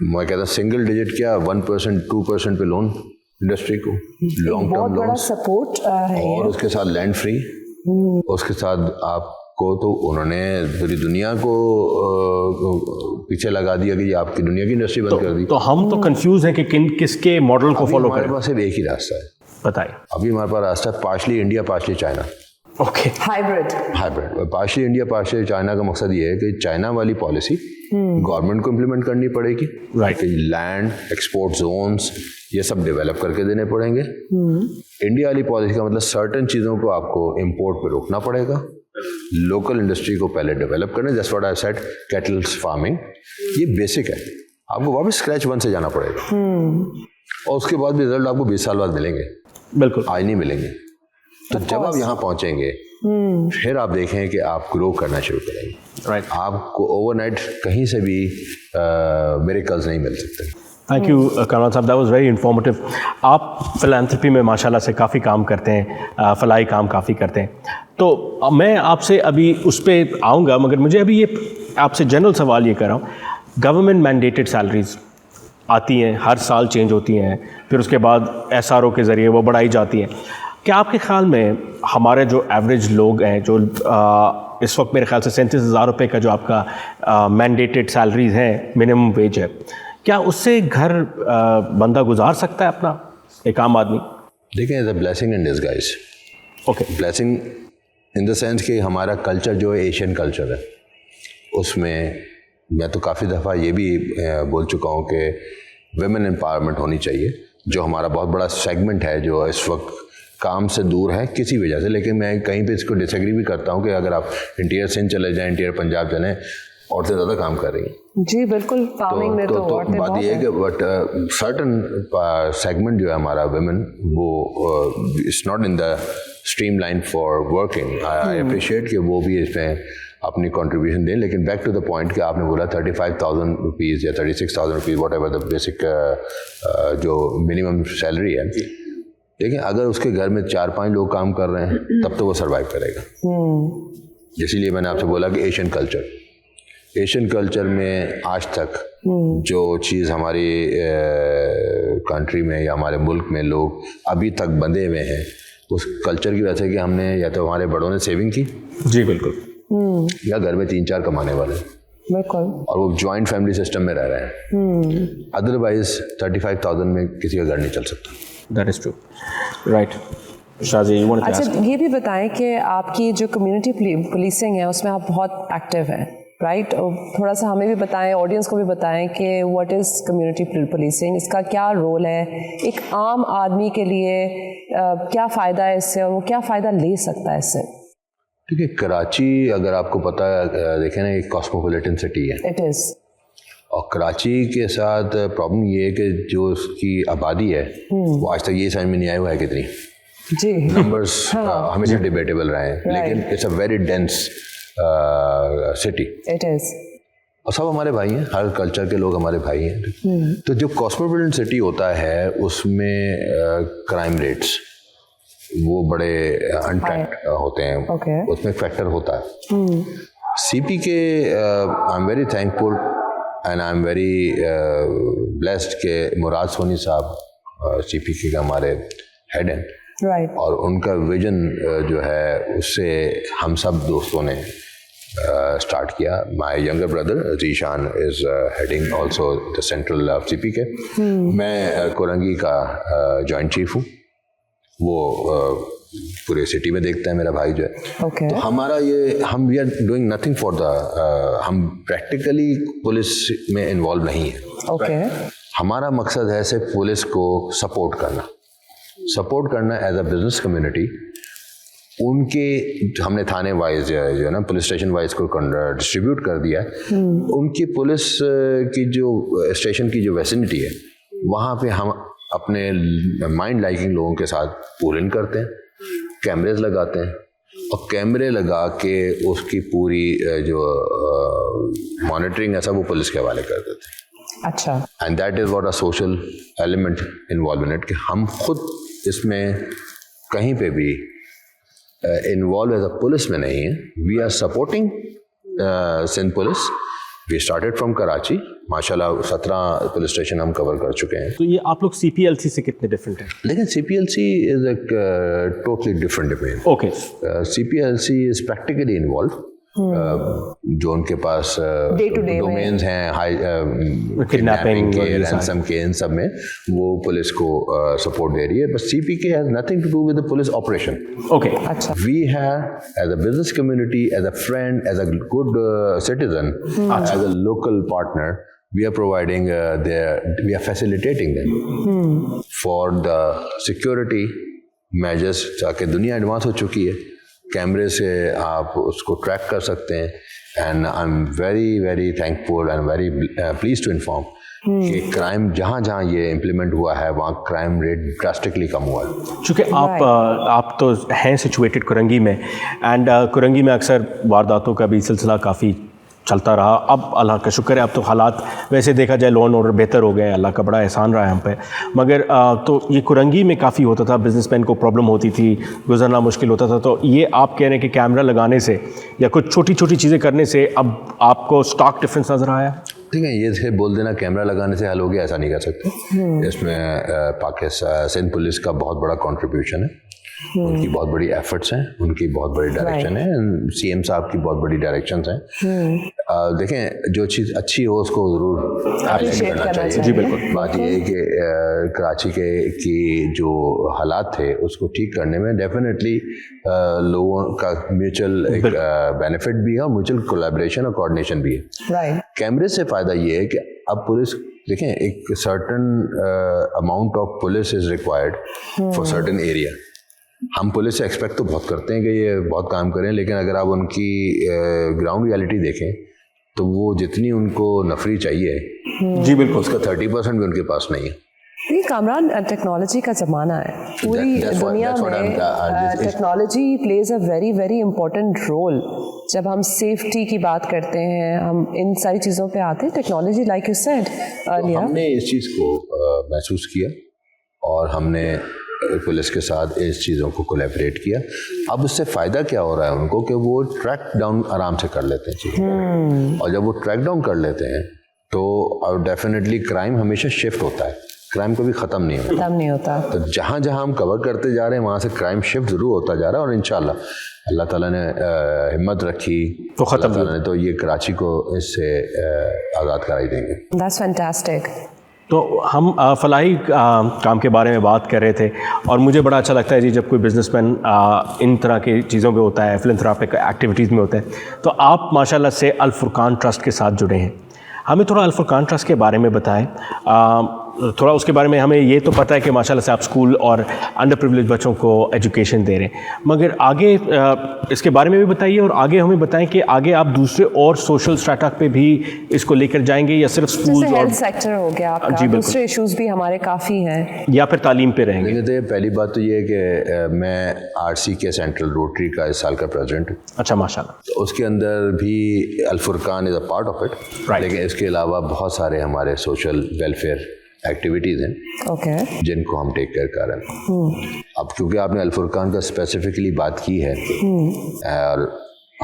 Speaker 3: मैं कहता सिंगल डिजिट क्या 1%, 2% पे लोन इंडस्ट्री को, लॉन्ग टर्म लोन
Speaker 1: सपोर्ट है,
Speaker 3: और उसके साथ लैंड फ्री, उसके साथ आपको तो उन्होंने पूरी दुनिया को पीछे लगा दिया कि ये आपकी दुनिया की इंडस्ट्री बंद कर दी।
Speaker 2: तो हम तो कंफ्यूज हैं कि किसके मॉडल को फॉलो
Speaker 3: हमारे
Speaker 2: करें।
Speaker 3: पास सिर्फ एक ही रास्ता है,
Speaker 2: बताइए।
Speaker 3: अभी हमारे पास रास्ता है partially India partially China,
Speaker 2: okay,
Speaker 1: hybrid.
Speaker 3: Partially India partially China का मकसद ये है कि चाइना वाली पॉलिसी गवर्नमेंट को इम्प्लीमेंट करनी पड़ेगी,
Speaker 2: राइट,
Speaker 3: कि लैंड एक्सपोर्ट जोन्स ये सब डेवलप करके देने पड़ेंगे। इंडिया वाली पॉलिसी का मतलब सर्टेन चीज़ों को आपको इम्पोर्ट पे रोकना पड़ेगा, लोकल इंडस्ट्री को पहले डेवलप करना। Just what I said, kettles farming, ये बेसिक है, आपको वापस स्क्रैच 1 से जाना पड़ेगा और उसके बाद भी रिजल्ट आपको 20 साल बाद मिलेंगे,
Speaker 2: बिल्कुल,
Speaker 3: आज नहीं मिलेंगे। तो जब आप यहाँ पहुँचेंगे फिर आप देखें कि आप ग्रो करना शुरू करेंगे।
Speaker 2: राइट,
Speaker 3: आपको ओवरनाइट कहीं से भी मिरेकल्स नहीं मिल सकते।
Speaker 2: थैंक यू कामरान साहब, दैट वाज वेरी इंफॉर्मेटिव। आप फिलैंथ्रोपी में माशाल्लाह से काफ़ी काम करते हैं, फलाई काम काफ़ी करते हैं, तो मैं आपसे अभी उस पर आऊँगा, मगर मुझे अभी ये आपसे जनरल सवाल ये कर रहा हूँ। गवर्नमेंट मैंडेटेड सैलरीज आती हैं, हर साल चेंज होती हैं, फिर उसके बाद SRO के ज़रिए वो बढ़ाई जाती हैं। क्या आपके ख्याल में हमारे जो एवरेज लोग हैं, जो इस वक्त मेरे ख्याल से 37,000 रुपये का जो आपका मैंडेटेड सैलरीज हैं, मिनिमम वेज है, क्या उससे घर बंदा गुजार सकता है अपना, एक आम आदमी?
Speaker 3: देखिए, is a blessing in disguise.
Speaker 2: Okay,
Speaker 3: blessing in the sense कि हमारा कल्चर जो है एशियन कल्चर है, उसमें मैं तो काफ़ी दफ़ा ये भी बोल चुका हूँ कि वुमेन एम्पावरमेंट होनी चाहिए, जो हमारा बहुत बड़ा सेगमेंट है जो इस वक्त काम से दूर है किसी वजह से। लेकिन मैं कहीं पे इसको डिसएग्री भी करता हूँ कि अगर आप इंटीरियर सिंध चले जाएं, इंटीरियर पंजाब चलें, औरतें ज़्यादा काम कर रही हैं।
Speaker 1: जी बिल्कुल, फार्मिंग में तो
Speaker 3: बात ये है कि बट सर्टन सेगमेंट जो है हमारा वुमेन, वो it's not in the stream line for working. I appreciate कि वो भी इसमें अपनी कंट्रीब्यूशन दें। लेकिन बैक टू द पॉइंट कि आपने बोला 35,000 रुपीज़ या 36,000 rupees, what ever the basic जो मिनिमम सैलरी है, देखिए अगर उसके घर में 4-5 लोग काम कर रहे हैं तब तो वो सर्वाइव करेगा। इसीलिए मैंने आपसे बोला कि एशियन कल्चर में आज तक जो चीज़ हमारी कंट्री में या हमारे मुल्क में लोग अभी तक बंधे हुए हैं, उस कल्चर की वजह से कि हमने या तो हमारे बड़ों ने सेविंग की,
Speaker 2: जी बिल्कुल,
Speaker 3: या घर में 3-4 कमाने वाले,
Speaker 1: बिल्कुल,
Speaker 3: और वो जॉइंट फैमिली सिस्टम में रह रहे हैं। अदरवाइज 35,000 में किसी का घर नहीं चल सकता।
Speaker 2: That is true, right. Shaji, you want to
Speaker 1: अच्छा, ये भी बताएं कि आपकी जो कम्युनिटी पुलिसिंग है उसमें आप बहुत एक्टिव हैं, राइट? थोड़ा सा हमें भी बताएं, ऑडियंस को भी बताएं कि व्हाट इज़ कम्युनिटी पुलिसिंग, इसका क्या रोल है एक आम आदमी के लिए, क्या फ़ायदा है इससे और वो क्या फ़ायदा ले सकता है इससे?
Speaker 3: ठीक है, कराची अगर आपको पता है, देखें ना, एक कॉस्मोपॉलिटन सिटी है।
Speaker 1: It is.
Speaker 3: और कराची के साथ प्रॉब्लम ये है कि जो उसकी आबादी है वो आज तक ये समझ में नहीं आया हुआ है कितनी।
Speaker 1: जी,
Speaker 3: नंबर्स हमेशा डिबेटेबल रहे हैं, लेकिन it's a very dense city.
Speaker 1: It is.
Speaker 3: और सब हमारे भाई हैं, हर कल्चर के लोग हमारे भाई हैं। तो जो कॉस्मोपॉलिटन सिटी होता है उसमें क्राइम रेट्स वो बड़े अनट्रैक्ड होते हैं।
Speaker 1: Okay.
Speaker 3: उसमें फैक्टर होता है। सीपी के आई am very thankful and I am very blessed के मुराद सोनी साहब सीपी के हमारे हेड हैं।
Speaker 1: राइट।
Speaker 3: और उनका विजन जो है उससे हम सब दोस्तों ने स्टार्ट किया। My younger brother Zeeshan is heading also the central of CP के। मैं कोरंगी का जॉइंट चीफ हूँ। वो पूरे सिटी में देखता है मेरा भाई जो है।
Speaker 1: Okay.
Speaker 3: तो हमारा ये हम we are doing nothing for the हम प्रैक्टिकली पुलिस में इन्वॉल्व नहीं है।
Speaker 1: Okay.
Speaker 3: हमारा मकसद है सिर्फ पुलिस को सपोर्ट करना एज अ बिजनेस कम्युनिटी। उनके हमने थाने वाइज जो है ना पुलिस स्टेशन वाइज को डिस्ट्रीब्यूट कर दिया है। उनकी पुलिस की जो स्टेशन की जो वेसिनिटी है वहाँ पे हम अपने माइंड लाइकिंग लोगों के साथ पूल इन करते हैं, कैमरेज लगाते हैं और कैमरे लगा के उसकी पूरी जो मॉनिटरिंग है सब वो पुलिस के हवाले कर देते हैं।
Speaker 1: अच्छा।
Speaker 3: And that is what a social element involve in it कि हम खुद इसमें कहीं पे भी इन्वॉल्व एज अ पुलिस में नहीं है। We are supporting Sindh police. We started from Karachi. माशाल्लाह 17 पुलिस स्टेशन हम कवर कर चुके हैं।
Speaker 2: तो ये आप लोग CPLC से कितने डिफरेंट हैं?
Speaker 3: लेकिन CPLC is a totally different domain.
Speaker 2: Okay.
Speaker 3: CPLC is practically involve. जो उनके पास
Speaker 1: Day-to-day
Speaker 3: डोमेन्स हैं हाई
Speaker 2: किडनैपिंग
Speaker 3: के,
Speaker 2: और ये
Speaker 3: रैंसम के, इन सब में वो पुलिस को सपोर्ट दे रही है। But CPK has nothing to do with the police operation.
Speaker 2: Okay.
Speaker 1: अच्छा।
Speaker 3: We have, as a business community, as a friend, as a good citizen, as a local partner, we are providing we are facilitating them for the security measures। ताकि दुनिया advance हो चुकी है, कैमरे से आप उसको ट्रैक कर सकते हैं। And I am very very thankful and very please to inform कि क्राइम जहाँ जहाँ ये इम्प्लीमेंट हुआ है वहाँ क्राइम रेट ड्रास्टिकली कम हुआ है।
Speaker 2: चूँकि आप तो हैं सिचुएटेड कुरंगी में एंड कुरंगी में अक्सर वारदातों का भी सिलसिला काफ़ी चलता रहा। अब अल्लाह का शुक्र है अब तो हालात वैसे देखा जाए लॉ एंड ऑर्डर बेहतर हो गए, अल्लाह का बड़ा एहसान रहा है हम पे। मगर तो ये कुरंगी में काफ़ी होता था, बिजनेसमैन को प्रॉब्लम होती थी, गुजरना मुश्किल होता था। तो ये आप कह रहे हैं कि कैमरा लगाने से या कुछ छोटी छोटी चीज़ें करने से अब आपको स्टॉक डिफरेंस नज़र आया?
Speaker 3: ठीक है, ये से बोल देना कैमरा लगाने से हल हो गया, ऐसा नहीं कर सकते। इसमें पाकिस्तान सिंध पुलिस का बहुत बड़ा कंट्रीब्यूशन है। उनकी बहुत बड़ी एफर्ट्स हैं, उनकी बहुत बड़ी डायरेक्शन है, CM साहब की बहुत बड़ी डायरेक्शंस हैं। देखें जो चीज़ अच्छी हो उसको ज़रूर
Speaker 1: Appreciate करना चाहिए।
Speaker 2: जी बिल्कुल।
Speaker 3: बात ये है कि कराची की जो हालात थे उसको ठीक करने में डेफिनेटली लोगों का म्यूचुअल एक बेनिफिट भी है और म्यूचुअल कोलैबोरेशन और कोऑर्डिनेशन भी है।
Speaker 1: राइट।
Speaker 3: कैमरे से फ़ायदा ये है कि अब पुलिस देखें एक certain amount of police is required for certain area. हम पुलिस से एक्सपेक्ट तो बहुत करते हैं कि ये बहुत काम करें, लेकिन अगर आप उनकी ग्राउंड रियलिटी देखें तो वो जितनी उनको नफरी चाहिए
Speaker 2: जी बिल्कुल
Speaker 3: उसका 30% भी उनके पास नहीं है।
Speaker 1: ये कामरान टेक्नोलॉजी का ज़माना है, पूरी दुनिया में technology plays a very very important role. जब हम सेफ्टी की बात करते हैं, हम इन सारी चीज़ों पे आते हैं, technology like you said earlier.
Speaker 3: हमने इस चीज़ को महसूस किया और हमने पुलिस के साथ इस चीज़ों को कोलैबोरेट किया। अब उससे फ़ायदा क्या हो रहा है उनको कि वो ट्रैक डाउन आराम से कर लेते हैं चीज़ें, और जब वो ट्रैक डाउन कर लेते हैं तो डेफिनेटली क्राइम हमेशा शिफ्ट होता है, क्राइम कभी ख़त्म नहीं होता। तो जहाँ जहाँ हम कवर करते जा रहे हैं वहाँ से क्राइम शिफ्ट ज़रूर होता जा रहा है और इंशाल्लाह अल्लाह ताला ने हिम्मत रखी तो ख़त्म ताला ने तो ये कराची को इससे आज़ाद कराई देंगे।
Speaker 1: That's fantastic.
Speaker 2: तो हम फलाही काम के बारे में बात कर रहे थे और मुझे बड़ा अच्छा लगता है जी जब कोई बिजनेसमैन इन तरह की चीज़ों में होता है, फिलैंथ्रोपिक एक्टिविटीज़ में होता है। तो आप माशाल्लाह से अल फुरकान ट्रस्ट के साथ जुड़े हैं, हमें थोड़ा अल फुरकान ट्रस्ट के बारे में बताएं। थोड़ा उसके बारे में हमें ये तो पता है कि माशाल्लाह से आप स्कूल और अंडर प्रिविलेज बच्चों को एजुकेशन दे रहे हैं, मगर आगे इसके बारे में भी बताइए और आगे हमें बताएं कि आगे आप दूसरे और सोशल स्ट्रैटा पे भी इसको लेकर जाएंगे या सिर्फ स्कूल
Speaker 1: जैसे
Speaker 2: और
Speaker 1: हेल्थ सेक्टर हो गया आपका,
Speaker 2: जी, बिल्कुल।
Speaker 1: दूसरे इश्यूज भी हमारे काफ़ी हैं,
Speaker 2: या फिर तालीम पे रहेंगे?
Speaker 3: देखिए, पहली बात तो ये है कि मैं आरसी के सेंट्रल रोटरी का इस साल का प्रेसिडेंट हूँ।
Speaker 2: अच्छा, माशाल्लाह।
Speaker 3: तो उसके अंदर भी Al-Furqan is a part of it,
Speaker 2: Right.
Speaker 3: लेकिन इसके अलावा बहुत सारे हमारे सोशल वेलफेयर एक्टिविटीज़ हैं
Speaker 1: ओके,
Speaker 3: जिनको हम टेक केयर कर रहे हैं। अब क्योंकि आपने अल-फुरकान का स्पेसिफिकली बात की है, और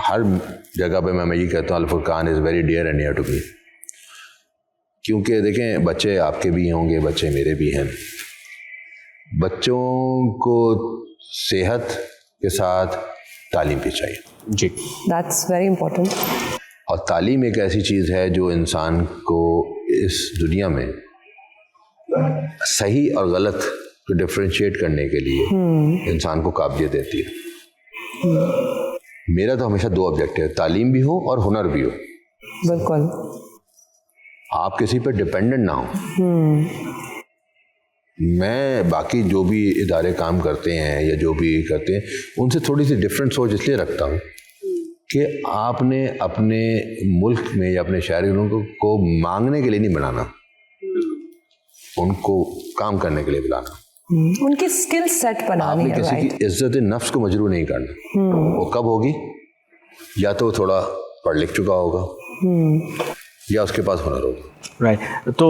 Speaker 3: हर जगह पे मैं ये कहता हूँ Al-Furqan is very dear and near to me, क्योंकि देखें बच्चे आपके भी होंगे, बच्चे मेरे भी हैं। बच्चों को सेहत के साथ तालीम भी चाहिए
Speaker 2: जी,
Speaker 1: दैट्स वेरी इंपॉर्टेंट।
Speaker 3: और तालीम एक ऐसी चीज़ है जो इंसान को इस दुनिया में सही और गलत को डिफ्रेंशिएट करने के लिए इंसान को काबिलियत देती है। मेरा तो हमेशा दो ऑब्जेक्टिव है, तालीम भी हो और हुनर भी हो।
Speaker 1: बिल्कुल,
Speaker 3: आप किसी पर डिपेंडेंट ना हो। मैं बाकी जो भी इदारे काम करते हैं या जो भी करते हैं उनसे थोड़ी सी डिफरेंट सोच इसलिए रखता हूँ कि आपने अपने मुल्क में या अपने शहरियों को मांगने के लिए नहीं बनाना, उनको काम करने के लिए बुलाना।
Speaker 1: उनकी स्किल सेट बनानी
Speaker 3: आपने
Speaker 1: है,
Speaker 3: किसी
Speaker 1: राइट?
Speaker 3: की इज्जत नफ्स को मजरूह नहीं करना। वो कब होगी? या तो वो थोड़ा पढ़ लिख चुका होगा या उसके पास हुनर होगा।
Speaker 2: राइट। तो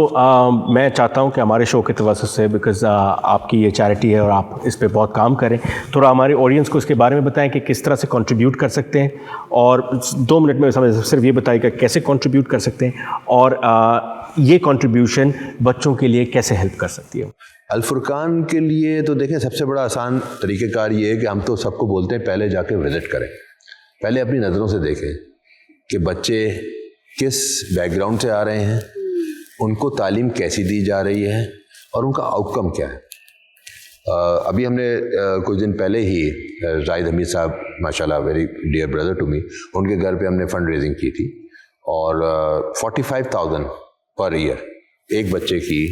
Speaker 2: मैं चाहता हूं कि हमारे शो के तवज्जुह से, बिकॉज़ आपकी ये चैरिटी है और आप इस पे बहुत काम करें, थोड़ा हमारे ऑडियंस को इसके बारे में बताएं कि किस तरह से कंट्रीब्यूट कर सकते हैं, और 2 मिनट में समझ सिर्फ ये बताइएगा कैसे कंट्रीब्यूट कर सकते हैं और ये कंट्रीब्यूशन बच्चों के लिए कैसे हेल्प कर सकती है।
Speaker 3: अल-फुरकान के लिए तो देखें सबसे बड़ा आसान तरीक़ेकार ये है कि हम तो सबको बोलते हैं पहले जाके विज़िट करें, पहले अपनी नज़रों से देखें कि बच्चे किस बैकग्राउंड से आ रहे हैं, उनको तालीम कैसी दी जा रही है और उनका आउटकम क्या है। अभी हमने कुछ दिन पहले ही जाहिद हमीद साहब माशाल्लाह very dear brother to me, उनके घर पे हमने फंड रेजिंग की थी और 45,000 पर ईयर एक बच्चे की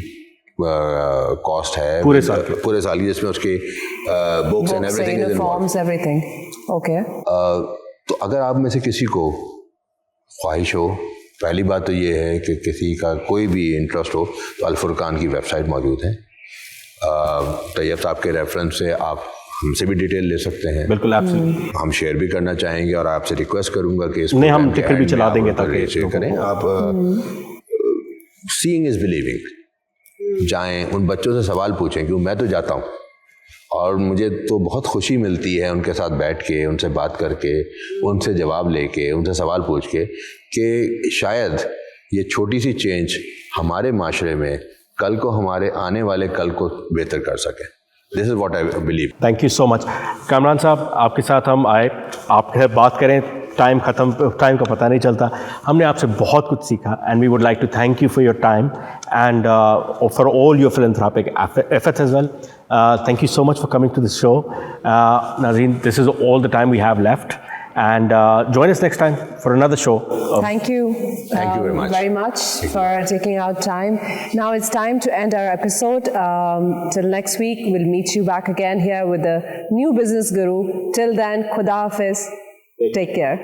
Speaker 3: कॉस्ट है पूरे साल की, जिसमें उसके books and everything,
Speaker 1: uniforms, everything. Okay,
Speaker 3: तो अगर आप में से किसी को ख्वाहिश हो, पहली बात तो ये है कि किसी का कोई भी इंटरेस्ट हो तो अल-फुरकान की वेबसाइट मौजूद है। तैयब साहब के रेफरेंस से आप हमसे भी डिटेल ले सकते हैं।
Speaker 2: बिल्कुल, आपसे
Speaker 3: हम शेयर भी करना चाहेंगे और आपसे रिक्वेस्ट करूंगा कि इस
Speaker 2: नहीं, हम टिकर भी चला देंगे ताकि
Speaker 3: शेयर करें आप। सीइंग इज़ बिलीविंग, जाएं उन बच्चों से सवाल पूछें, क्यों मैं तो जाता हूँ और मुझे तो बहुत खुशी मिलती है उनके साथ बैठ के, उनसे बात करके, उनसे जवाब लेके, उनसे सवाल पूछ के, कि शायद ये छोटी सी चेंज हमारे माशरे में कल को, हमारे आने वाले कल को बेहतर कर सके। This is what I believe.
Speaker 2: Thank you so much. Kamran साहब, आपके साथ हम आए, आपके साथ बात करें, टाइम का पता नहीं चलता। हमने आपसे बहुत कुछ सीखा and we would like to thank you for your time and for all your philanthropic efforts as well. Thank you so much for coming to the show. Nazreen, this is all the time we have left, and join us next time for another show.
Speaker 1: Thank you.
Speaker 3: Thank you very much.
Speaker 1: for taking out time. Now it's time to end our episode. Till next week, we'll meet you back again here with a new business guru. Till then, Khuda Hafiz. Take care.